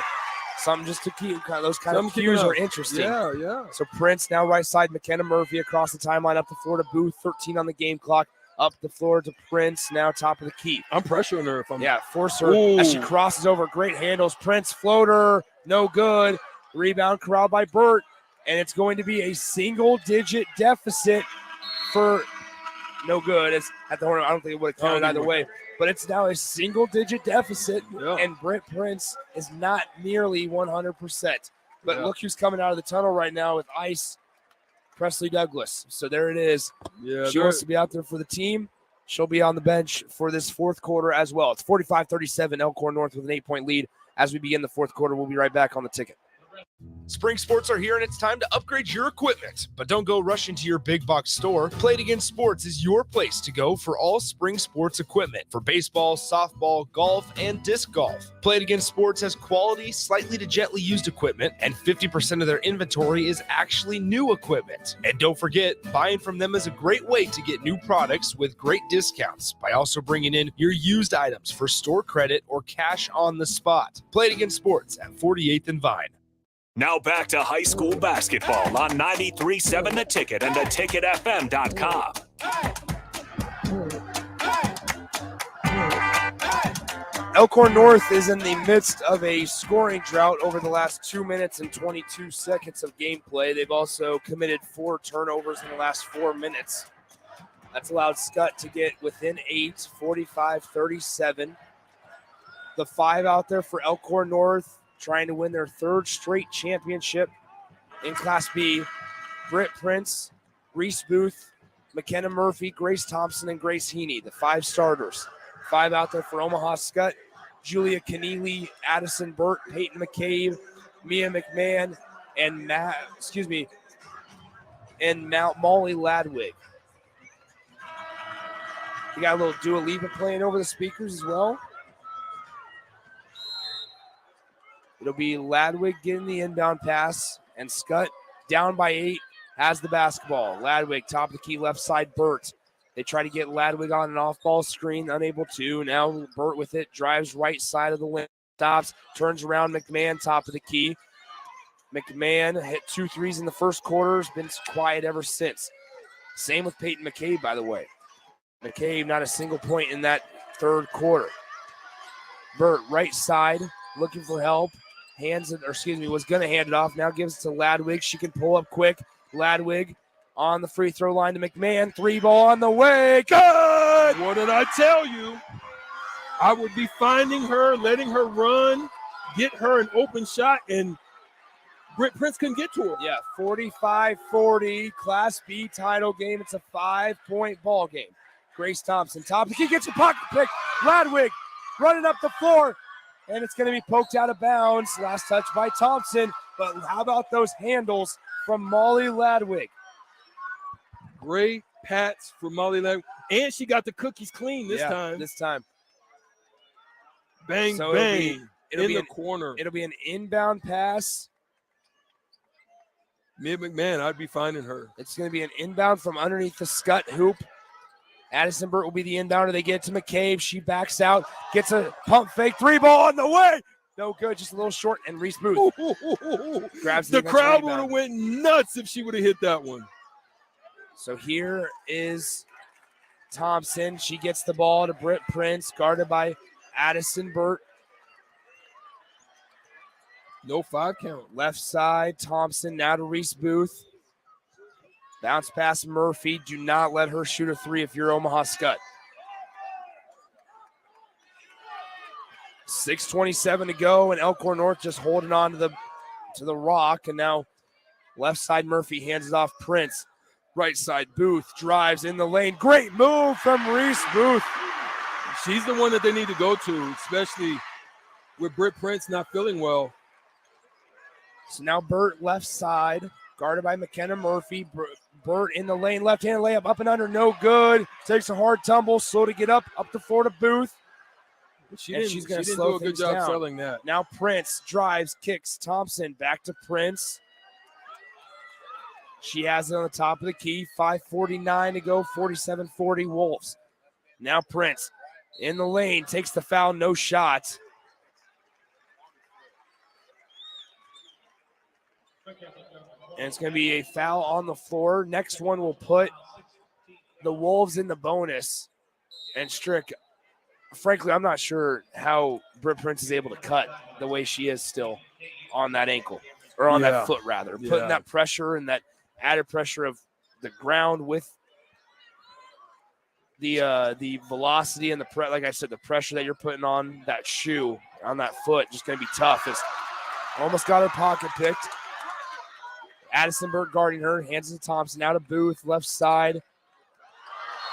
Something just to keep those kind of cues are interesting. Yeah. So Prince now right side, McKenna Murphy across the timeline, up the floor to Booth, 13 on the game clock. Up the floor to Prince, now top of the key. I'm pressuring her if I'm. Yeah, force her as she crosses over. Great handles. Prince floater, no good. Rebound corralled by Burt, and it's going to be a single-digit deficit for no good. It's at the horn. I don't think it would have counted either way, but it's now a single-digit deficit, and Britt Prince is not nearly 100%. But look who's coming out of the tunnel right now with ice. Presley Douglas. So there it is. Yeah, she wants to be out there for the team. She'll be on the bench for this fourth quarter as well. It's 45-37, Elkhorn North with an 8-point lead. As we begin the fourth quarter, we'll be right back on the ticket. Spring sports are here and it's time to upgrade your equipment. But don't go rushing to your big box store. Play It Again Sports is your place to go for all spring sports equipment for baseball, softball, golf, and disc golf. Play It Again Sports has quality, slightly to gently used equipment, and 50% of their inventory is actually new equipment. And don't forget, buying from them is a great way to get new products with great discounts by also bringing in your used items for store credit or cash on the spot. Play It Again Sports at 48th and Vine. Now back to high school basketball on 93.7 The Ticket and theticketfm.com. Elkhorn North is in the midst of a scoring drought over the last 2 minutes and 22 seconds of gameplay. They've also committed 4 turnovers in the last 4 minutes. That's allowed Skutt to get within 8, 45-37. The 5 out there for Elkhorn North, trying to win their 3rd straight championship in Class B. Britt Prince, Reese Booth, McKenna Murphy, Grace Thompson, and Grace Heaney, the 5 starters. 5 out there for Omaha Skutt, Julia Keneally, Addison Burt, Peyton McCabe, Mia McMahon, and Molly Ladwig. You got a little Dua Lipa playing over the speakers as well. It'll be Ladwig getting the inbound pass, and Skutt down by 8 has the basketball. Ladwig, top of the key, left side, Burt. They try to get Ladwig on an off-ball screen, unable to. Now Burt with it, drives right side of the lane, stops, turns around, McMahon, top of the key. McMahon hit 2 threes in the first quarter, has been quiet ever since. Same with Peyton McCabe, by the way. McCabe, not a single point in that 3rd quarter. Burt, right side, looking for help. Was going to hand it off. Now gives it to Ladwig. She can pull up quick. Ladwig on the free throw line to McMahon. 3 ball on the way. Good! What did I tell you? I would be finding her, letting her run, get her an open shot, and Britt Prince couldn't get to her. Yeah, 45-40, Class B title game. It's a 5-point ball game. Grace Thompson, top of the key, gets a pocket pick. Ladwig running up the floor. And it's going to be poked out of bounds. Last touch by Thompson. But how about those handles from Molly Ladwig? Great pats for Molly Ladwig. And she got the cookies clean this time. Bang, so bang. It'll be in the corner. It'll be an inbound pass. Mia McMahon, I'd be finding her. It's going to be an inbound from underneath the Skutt hoop. Addison Burt will be the inbounder. They get it to McCabe. She backs out, gets a pump fake. 3 ball on the way. No good, just a little short, and Reese Booth grabs the crowd would rebound. have went nuts if she would have hit that one. So here is Thompson. She gets the ball to Britt Prince, guarded by Addison Burt. No 5 count. Left side, Thompson now to Reese Booth. Bounce past Murphy. Do not let her shoot a 3 if you're Omaha Skutt. 6:27 to go, and Elkhorn North just holding on to the rock. And now left side, Murphy hands it off Prince. Right side, Booth drives in the lane. Great move from Reese Booth. She's the one that they need to go to, especially with Britt Prince not feeling well. So now Burt left side, guarded by McKenna Murphy. Burt in the lane, left-hand layup, up and under, no good. Takes a hard tumble, slow to get up the floor to Booth. She's going to slow do a good things job down. selling that. Now Prince drives, kicks Thompson, back to Prince. She has it on the top of the key, 5:49 to go, 47-40 Wolves. Now Prince in the lane, takes the foul, no shot. And it's going to be a foul on the floor. Next one will put the Wolves in the bonus. And Strick, frankly, I'm not sure how Britt Prince is able to cut the way she is still on that ankle, or on that foot rather. Putting that pressure and that added pressure of the ground with the velocity and like I said, the pressure that you're putting on that shoe, on that foot, just going to be tough. It's almost got her pocket picked. Addison Burt guarding her, hands it to Thompson, now to Booth, left side.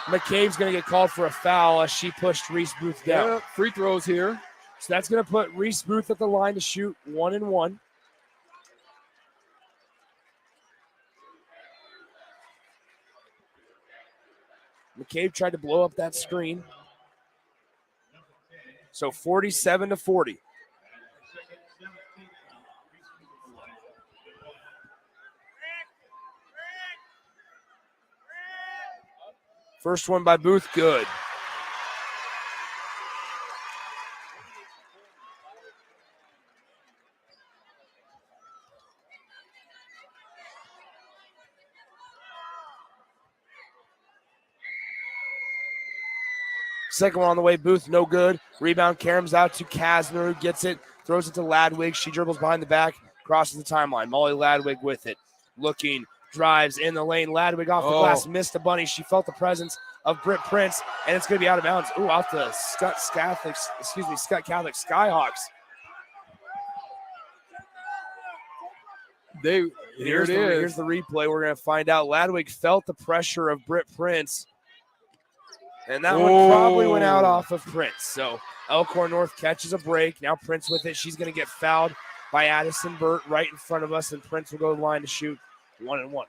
McCabe's going to get called for a foul as she pushed Reese Booth down. Yeah, free throws here. So that's going to put Reese Booth at the line to shoot 1-1. McCabe tried to blow up that screen. So 47-40. First one by Booth, good. Second one on the way, Booth, no good. Rebound, Karam's out to Kasner, who gets it, throws it to Ladwig. She dribbles behind the back, crosses the timeline. Molly Ladwig with it, looking, drives in the lane. Ladwig off the glass, missed a bunny. She felt the presence of Britt Prince, and it's going to be out of bounds. Ooh, out to Skutt Catholic Skyhawks. Here's the replay. We're going to find out. Ladwig felt the pressure of Britt Prince, and that one probably went out off of Prince. So Elkhorn North catches a break. Now Prince with it. She's going to get fouled by Addison Burt right in front of us, and Prince will go to the line to shoot 1-1.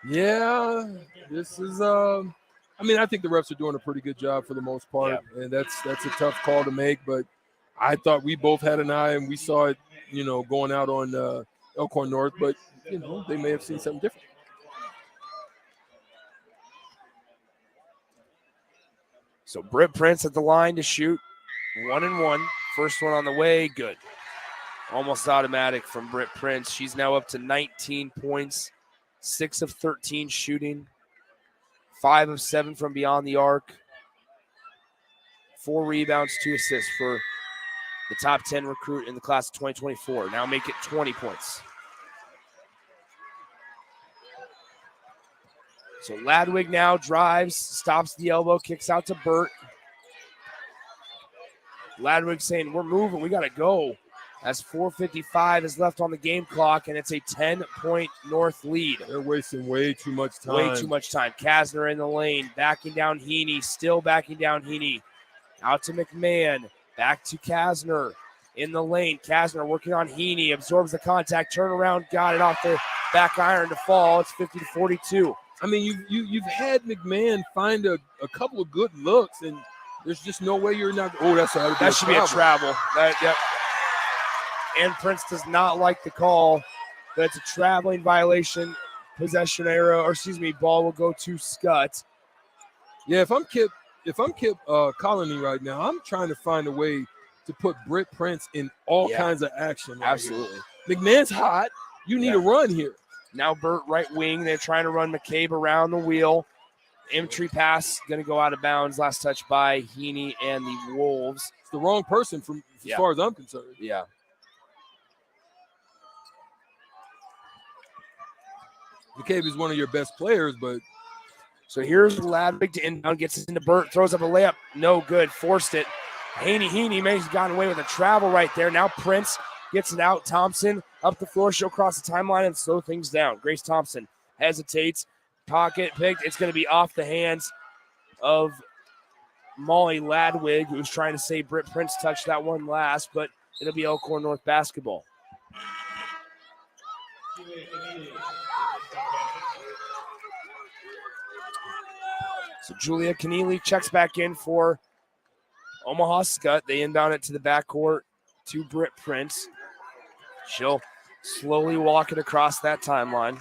Yeah, this is I think the refs are doing a pretty good job for the most part, and that's a tough call to make, but I thought we both had an eye and we saw it, going out on Elkhorn North, but they may have seen something different. So Britt Prince at the line to shoot 1-1. First one on the way, good. Almost automatic from Britt Prince. She's now up to 19 points, 6 of 13 shooting, 5 of 7 from beyond the arc, 4 rebounds, 2 assists for the top 10 recruit in the class of 2024. Now make it 20 points. So Ladwig now drives, stops the elbow, kicks out to Burt. Ladwig saying, we're moving, we got to go. As 4:55 is left on the game clock, and it's a 10-point North lead. They're wasting way too much time. Way too much time. Kasner in the lane, backing down Heaney, still backing down Heaney. Out to McMahon, back to Kasner in the lane. Kasner working on Heaney, absorbs the contact, turn around, got it off the back iron to fall. It's 50-42. I mean, you've had McMahon find a couple of good looks, and there's just no way you're not. Oh, that should be a travel. Yep. And Prince does not like the call. That's a traveling violation. Possession error, ball will go to Skutt. Yeah, if I'm Kip Colony right now, I'm trying to find a way to put Britt Prince in all kinds of action. Right Absolutely. Here. McMahon's hot. You need a run here. Now Burt right wing. They're trying to run McCabe around the wheel. Entry pass going to go out of bounds. Last touch by Heaney and the Wolves. It's the wrong person as far as I'm concerned. Yeah. McCabe is one of your best players, but so here's Ladvig to inbound, gets it into Burt, throws up a layup. No good. Forced it. Heaney may have gotten away with a travel right there. Now Prince gets it out. Thompson up the floor. She'll cross the timeline and slow things down. Grace Thompson hesitates. Pocket picked. It's going to be off the hands of Molly Ladwig, who's trying to say Britt Prince touched that one last, but it'll be Elkhorn North basketball. So Julia Keneally checks back in for Omaha Skutt. They inbound it to the backcourt to Britt Prince. She'll slowly walk it across that timeline.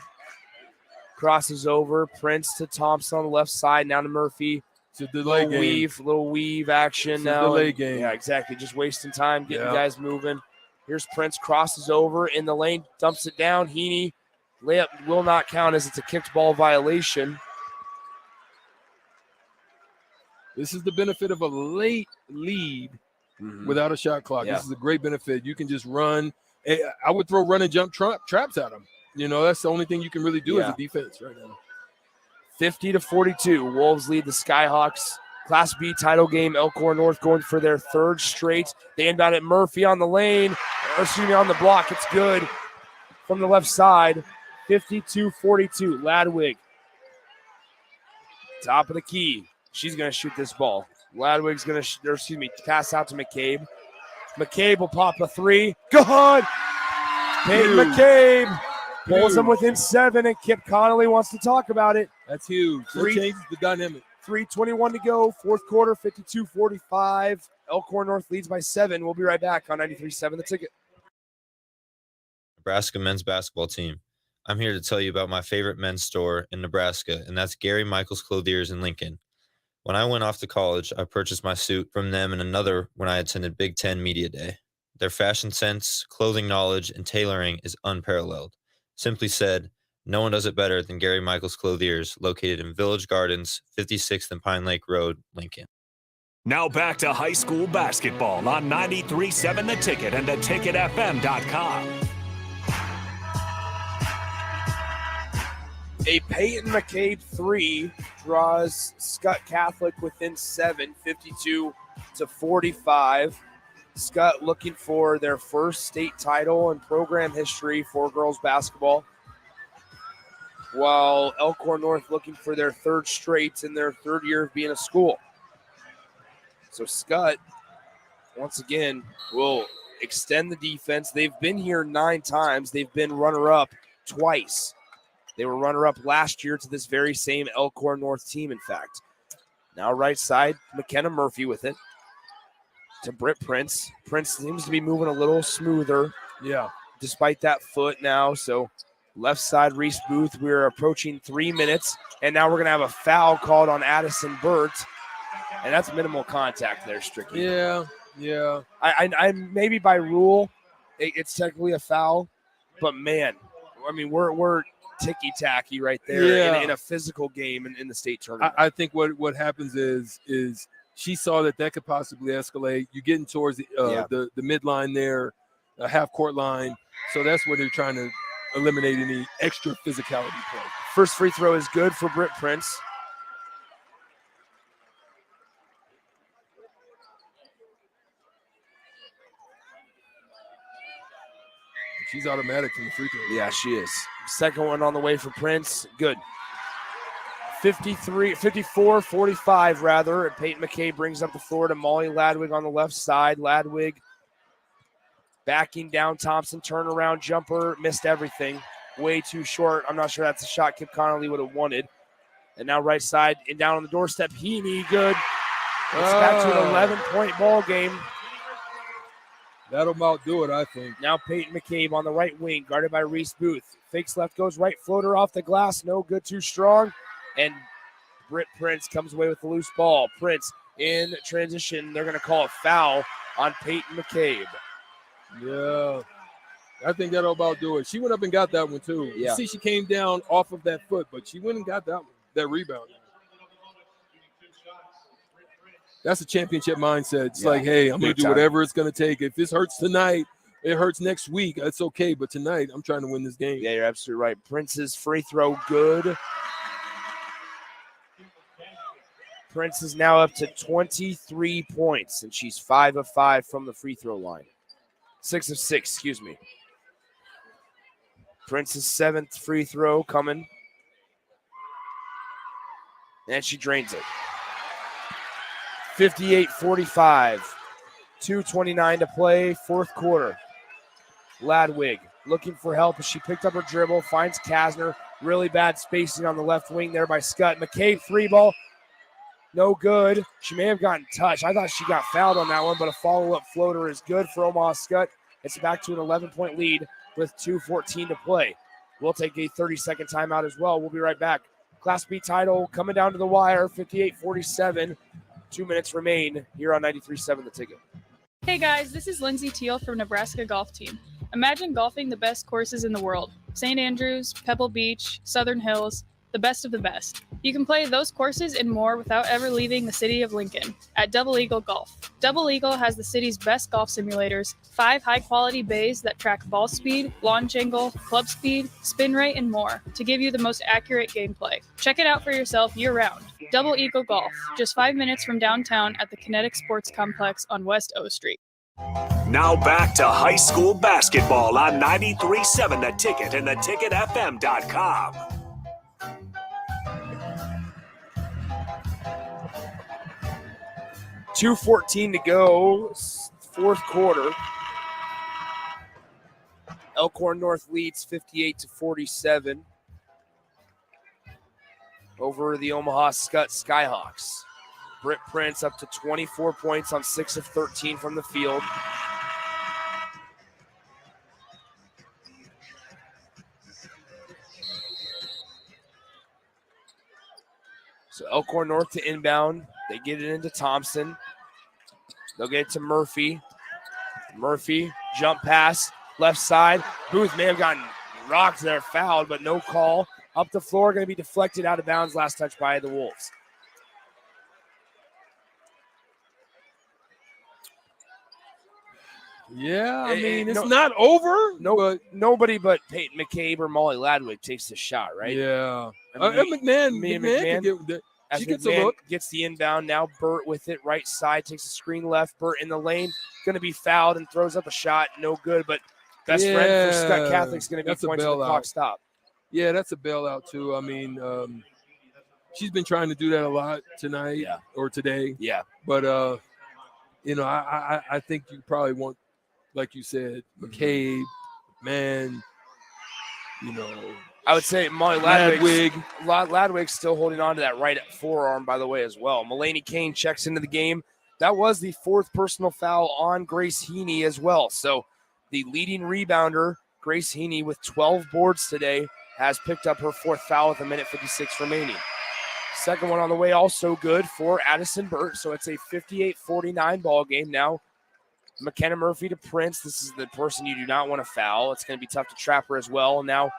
Crosses over. Prince to Thompson on the left side. Now to Murphy. It's a delay game. Little weave action it's now. A delay game. Yeah, exactly. Just wasting time, getting guys moving. Here's Prince, crosses over in the lane, dumps it down. Heaney, layup will not count as it's a kicked ball violation. This is the benefit of a late lead without a shot clock. Yeah. This is a great benefit. You can just run. I would throw run and jump traps at them. You know, that's the only thing you can really do as a defense right now. 50-42. Wolves lead the Skyhawks. Class B title game. Elkhorn North going for their third straight. They inbound at Murphy on the lane. On the block. It's good from the left side. 52-42. Ladwig. Top of the key. She's going to shoot this ball. Ladwig's going to, pass out to McCabe. McCabe will pop a three. Good! Peyton McCabe pulls them within 7, and Kip Connolly wants to talk about it. That's huge. That changes the dynamic. 3:21 to go, fourth quarter, 52-45. Elkhorn North leads by 7. We'll be right back on 93.7 The Ticket. Nebraska men's basketball team. I'm here to tell you about my favorite men's store in Nebraska, and that's Gary Michaels Clothiers in Lincoln. When I went off to college, I purchased my suit from them and another when I attended Big Ten Media Day. Their fashion sense, clothing knowledge, and tailoring is unparalleled. Simply said, no one does it better than Gary Michaels Clothiers, located in Village Gardens, 56th and Pine Lake Road, Lincoln. Now back to high school basketball on 93.7 The Ticket and theticketfm.com. A Peyton McCabe 3 draws Skutt Catholic within 7, 52-45. Skutt looking for their first state title in program history for girls basketball, while Elkhorn North looking for their third straight in their third year of being a school. So Skutt, once again, will extend the defense. They've been here 9 times. They've been runner-up twice. They were runner-up last year to this very same Elkhorn North team, in fact. Now right side, McKenna Murphy with it to Britt Prince. Prince seems to be moving a little smoother. Yeah. Despite that foot now. So left side, Reese Booth. We're approaching 3 minutes, and now we're going to have a foul called on Addison Burt, and that's minimal contact there, strictly. Yeah. I maybe by rule, it's technically a foul, but man, I mean, we're ticky-tacky right there in a physical game in the state tournament. I think what happens is she saw that could possibly escalate. You're getting towards the midline there, half-court line. So that's where they're trying to eliminate any extra physicality play. First free throw is good for Britt Prince. She's automatic from the free throw. Yeah, she is. Second one on the way for Prince. Good. 54-45 rather. And Peyton McCabe brings up the floor to Molly Ladwig on the left side. Ladwig backing down Thompson. Turnaround jumper. Missed everything. Way too short. I'm not sure that's a shot Kip Connolly would have wanted. And now right side and down on the doorstep. Heaney, good. It's back to an 11-point ball game. That'll outdo it, I think. Now Peyton McCabe on the right wing, guarded by Reese Booth. Fakes left, goes right, floater off the glass. No good, too strong. And Britt Prince comes away with the loose ball. Prince in transition. They're going to call a foul on Peyton McCabe. Yeah. I think that'll about do it. She went up and got that one, too. Yeah. You see, she came down off of that foot, but she went and got that one, that rebound. That's a championship mindset. It's like, hey, I'm going to do whatever it's going to take. If this hurts tonight, it hurts next week. That's okay. But tonight, I'm trying to win this game. Yeah, you're absolutely right. Prince's free throw good. Prince is now up to 23 points, and she's 5 of 5 from the free throw line. 6 of 6, excuse me. Prince's 7th free throw coming. And she drains it. 58-45. 2:29 to play, fourth quarter. Ladwig looking for help as she picked up her dribble, finds Kasner. Really bad spacing on the left wing there by Skutt. McCabe, free ball. No good. She may have gotten touched. I thought she got fouled on that one, but a follow-up floater is good for Omaha Skutt. It's back to an 11-point lead with 2:14 to play. We'll take a 30-second timeout as well. We'll be right back. Class B title coming down to the wire, 58-47. 2 minutes remain here on 93.7 The Ticket. Hey guys, this is Lindsay Teal from Nebraska Golf Team. Imagine golfing the best courses in the world. St. Andrews, Pebble Beach, Southern Hills, the best of the best. You can play those courses and more without ever leaving the city of Lincoln at Double Eagle Golf. Double Eagle has the city's best golf simulators, 5 high-quality bays that track ball speed, launch angle, club speed, spin rate, and more to give you the most accurate gameplay. Check it out for yourself year-round. Double Eagle Golf, just 5 minutes from downtown at the Kinetic Sports Complex on West O Street. Now back to high school basketball on 93.7 The Ticket and theticketfm.com. $2:14 to go, fourth quarter. Elkhorn North leads 58-47 over the Omaha Skutt Skyhawks. Britt Prince up to 24 points on 6 of 13 from the field. So Elkhorn North to inbound. They get it into Thompson. They'll get it to Murphy. Murphy, jump pass, left side. Booth may have gotten rocked there, fouled, but no call. Up the floor, going to be deflected out of bounds. Last touch by the Wolves. Yeah, I mean, it's not over. No, but nobody but Peyton McCabe or Molly Ladwig takes the shot, right? Yeah. I mean, McMahon as she gets a McMahon look. Gets the inbound. Now Burt with it, right side, takes a screen left. Burt in the lane, going to be fouled and throws up a shot. No good, but best friend for Skutt Catholic's going to be points to the clock stop. Yeah, that's a bailout too. I mean, she's been trying to do that a lot tonight or today. Yeah. But, I think you probably want, like you said, McCabe, man, I would say Molly Ladwig's still holding on to that right forearm, by the way, as well. Mulaney Kane checks into the game. That was the 4th personal foul on Grace Heaney as well. So the leading rebounder, Grace Heaney, with 12 boards today, has picked up her 4th foul with 1:56 remaining. Second one on the way, also good for Addison Burt. So it's a 58-49 ball game now. McKenna Murphy to Prince. This is the person you do not want to foul. It's going to be tough to trap her as well. Now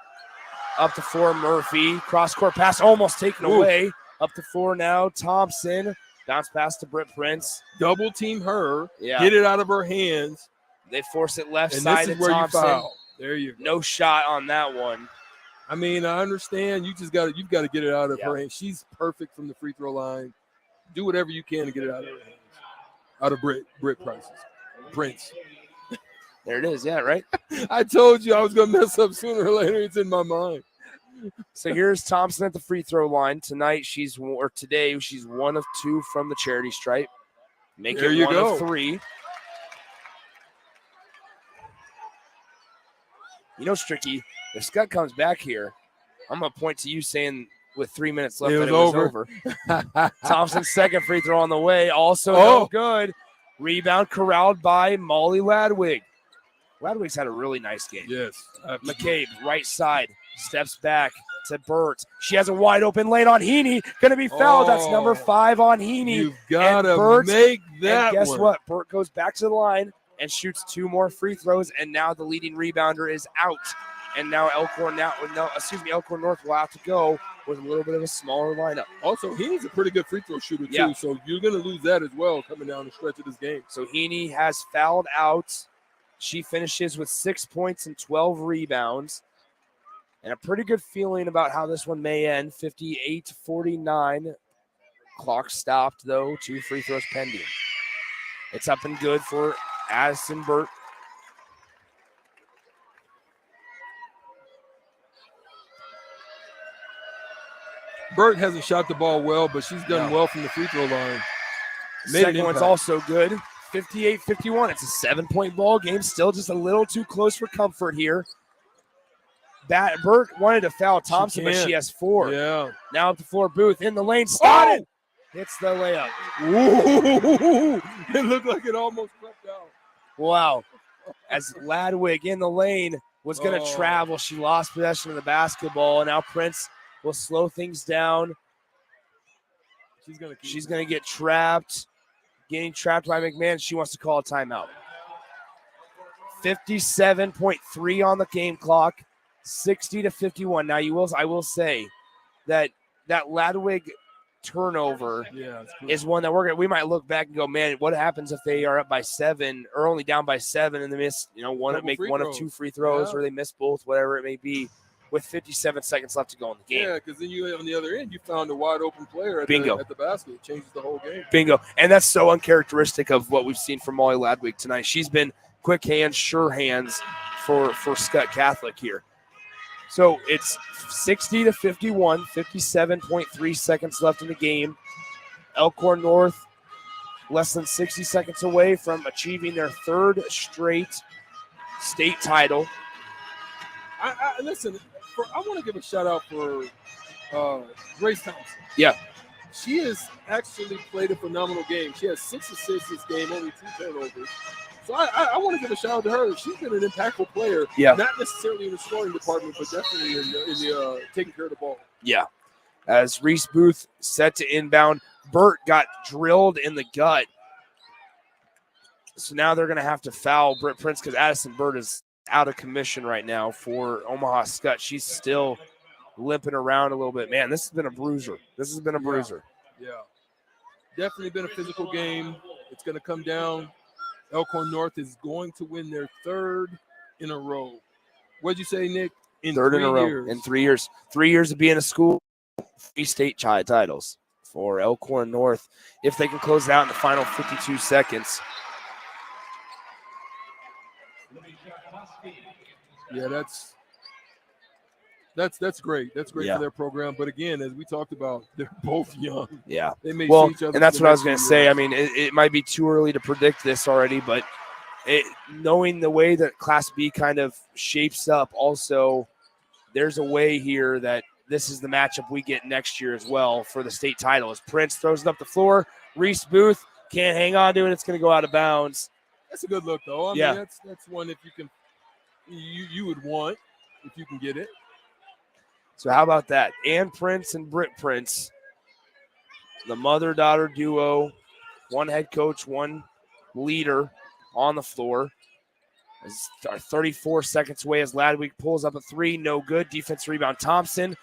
up to 4, Murphy. Cross-court pass almost taken away. Up to 4 now, Thompson. Bounce pass to Britt Prince. Double team her. Yeah. Get it out of her hands. They force it left and side this is to where Thompson. You foul. There you go. No shot on that one. I mean, I understand. You've got to get it out of her hands. She's perfect from the free throw line. Do whatever you can to get it out of her hands. Out of Britt Prince. There it is. Yeah, right? I told you I was going to mess up sooner or later. It's in my mind. So here's Thompson at the free throw line. Today, she's 1 of 2 from the charity stripe. Make there it you 1 go. of 3. Stricky, if Skutt comes back here, I'm going to point to you saying with 3 minutes left that it was over. Thompson's second free throw on the way. Also no good. Rebound corralled by Molly Ladwig. Ladwig's had a really nice game. Yes. McCabe, right side, steps back, to Burt. She has a wide open lane on Heaney. Going to be fouled. That's number 5 on Heaney. You've got to make that and guess one. what? Burt goes back to the line and shoots 2 more free throws, and now the leading rebounder is out. And now Elkhorn North will have to go with a little bit of a smaller lineup. Also, Heaney's a pretty good free throw shooter, too, Yeah. so you're going to lose that as well coming down the stretch of this game. So Heaney has fouled out. She finishes with 6 points and 12 rebounds. And a pretty good feeling about how this one may end, 58-49. Clock stopped, though. 2 free throws pending. It's up and good for Addison Burt. Burt hasn't shot the ball well, but she's done well from the free throw line. Second one's also good. 58-51. It's a 7-point ball game. Still just a little too close for comfort here. Burt wanted to foul Thompson, but she has 4. Yeah. Now up the floor, Booth in the lane. Spotted. Hits the layup. Ooh, it looked like it almost crept out. Wow. As Ladwig in the lane was going to travel, she lost possession of the basketball, and now Prince will slow things down. She's going to get trapped. Getting trapped by McMahon. She wants to call a timeout. 57.3 on the game clock. 60-51. Now I will say that Ladwig turnover is one that we might look back and go, man, what happens if they are up by 7 or only down by 7 and they miss, one of 2 free throws or they miss both, whatever it may be, with 57 seconds left to go in the game. Yeah, because then you on the other end, you found a wide open player at the basket. It changes the whole game. Bingo. And that's so uncharacteristic of what we've seen from Molly Ladwig tonight. She's been quick hands, sure hands for Skutt Catholic here. So it's 60-51, 57.3 seconds left in the game. Elkhorn North less than 60 seconds away from achieving their 3rd straight state title. Listen, I want to give a shout out for Grace Thompson. Yeah. She has actually played a phenomenal game. She has 6 assists this game, only 2 turnovers. So I want to give a shout out to her. She's been an impactful player. Yeah. Not necessarily in the scoring department, but definitely in the taking care of the ball. Yeah. As Reese Booth set to inbound, Burt got drilled in the gut. So now they're going to have to foul Britt Prince because Addison Burt is out of commission right now for Omaha Skutt. She's still limping around a little bit. Man, this has been a bruiser. Yeah. Definitely been a physical game. It's going to come down. Elkhorn North is going to win their 3rd in a row. What'd you say, Nick? Third in a row. In 3 years. 3 years of being a school, 3 state titles for Elkhorn North. If they can close it out in the final 52 seconds. Yeah, that's great. That's great for their program. But again, as we talked about, they're both young. Yeah. They may well, see each other and that's what I was going to say. I mean, it might be too early to predict this already, but knowing the way that Class B kind of shapes up, also, there's a way here that this is the matchup we get next year as well for the state title. As Prince throws it up the floor, Reese Booth can't hang on to it. It's going to go out of bounds. That's a good look, though. I mean, that's one if you can, you would want if you can get it. So how about that? Ann Prince and Britt Prince, the mother-daughter duo, one head coach, one leader on the floor. As 34 seconds away as Ladwig pulls up a 3, no good. Defense rebound Thompson.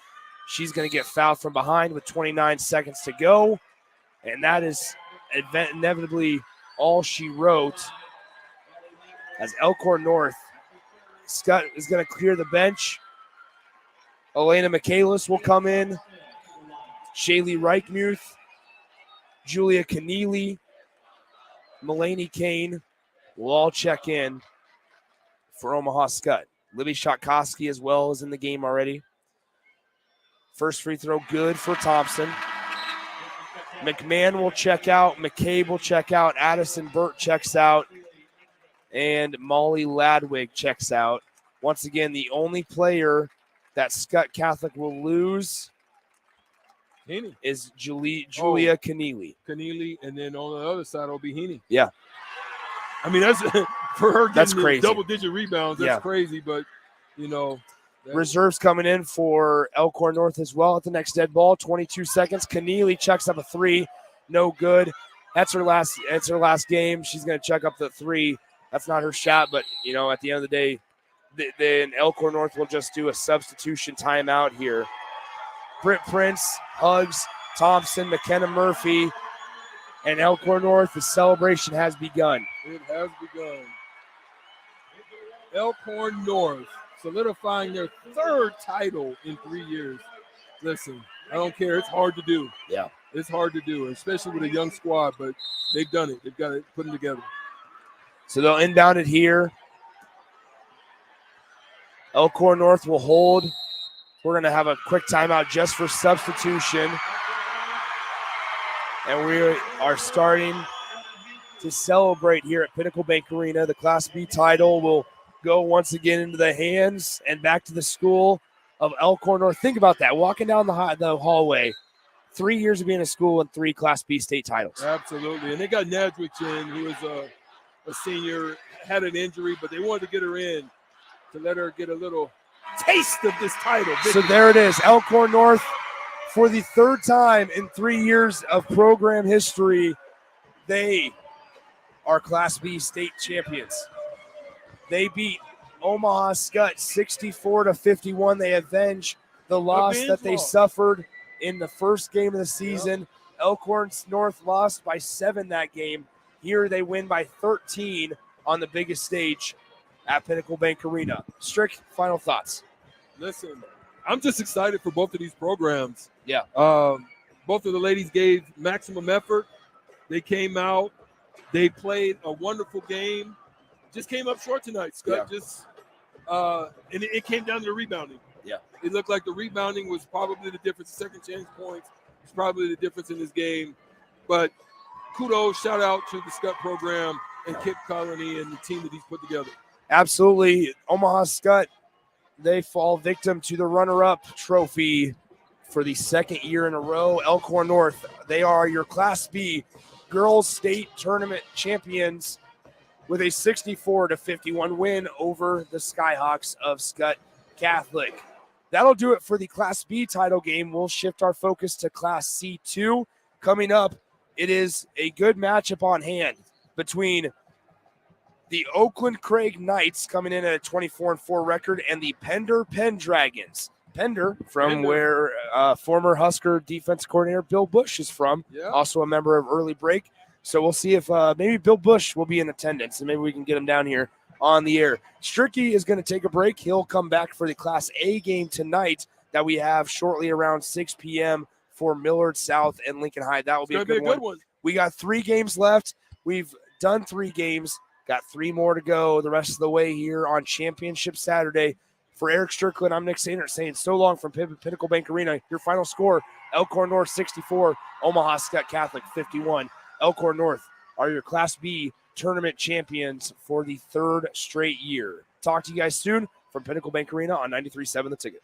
She's going to get fouled from behind with 29 seconds to go. And that is inevitably all she wrote. As Elkhorn North, Skutt is going to clear the bench. Elena Michaelis will come in. Shaylee Reichmuth, Julia Keneally, Mulaney Kane will all check in for Omaha Skutt. Libby Shotkoski as well is in the game already. First free throw good for Thompson. McMahon will check out. McCabe will check out. Addison Burt checks out. And Molly Ladwig checks out. Once again, the only player that Skutt Catholic will lose is Julia Keneally. Keneally, and then on the other side will be Heaney. Yeah. I mean, that's for her getting that's crazy. Double-digit rebounds. That's crazy, but, Reserves coming in for Elkhorn North as well at the next dead ball. 22 seconds. Keneally chucks up a three. No good. That's her last game. She's going to chuck up the three. That's not her shot, but, at the end of the day, then Elkhorn North will just do a substitution timeout here. Britt Prince, Hugs, Thompson, McKenna Murphy, and Elkhorn North, the celebration has begun. It has begun. Elkhorn North solidifying their third title in 3 years. Listen, I don't care. It's hard to do. Yeah. It's hard to do, especially with a young squad, but they've done it. They've got it put them together. So they'll inbound it here. Elkhorn North will hold. We're going to have a quick timeout just for substitution. And we are starting to celebrate here at Pinnacle Bank Arena. The Class B title will go once again into the hands and back to the school of Elkhorn North. Think about that, walking down the hallway. 3 years of being a school and 3 Class B state titles. Absolutely. And they got Nadwich in, who is a senior, had an injury, but they wanted to get her in to let her get a little taste of this title. So there it is. Elkhorn North, for the third time in 3 years of program history, they are Class B state champions. They beat Omaha Skutt 64-51. They avenge the loss that they suffered in the first game of the season. Yep. Elkhorn North lost by 7 that game. Here they win by 13 on the biggest stage at Pinnacle Bank Arena. Strick, final thoughts. Listen, I'm just excited for both of these programs. Yeah. Both of the ladies gave maximum effort. They came out. They played a wonderful game. Just came up short tonight, Scott. Yeah. And it came down to the rebounding. Yeah. It looked like the rebounding was probably the difference. The second chance points was probably the difference in this game. But kudos, shout out to the Skutt program and Kip Colony and the team that he's put together. Absolutely. Omaha Skutt, they fall victim to the runner-up trophy for the second year in a row. Elkhorn North, they are your Class B girls state tournament champions with a 64-51 win over the Skyhawks of Skutt Catholic. That'll do it for the Class B title game. We'll shift our focus to Class C2. Coming up, it is a good matchup on hand between the Oakland Craig Knights coming in at a 24-4 record and the Pender Pendragons. Pender, from where former Husker defense coordinator Bill Bush is from, also a member of Early Break. So we'll see if maybe Bill Bush will be in attendance, and maybe we can get him down here on the air. Stricky is going to take a break. He'll come back for the Class A game tonight that we have shortly around 6 p.m. for Millard South and Lincoln High. That will be a good one. We got 3 games left. We've done 3 games. Got 3 more to go the rest of the way here on Championship Saturday. For Eric Strickland, I'm Nick Sainer saying so long from Pinnacle Bank Arena. Your final score, Elkhorn North 64, Omaha Skutt Catholic 51. Elkhorn North are your Class B tournament champions for the 3rd straight year. Talk to you guys soon from Pinnacle Bank Arena on 93.7 The Ticket.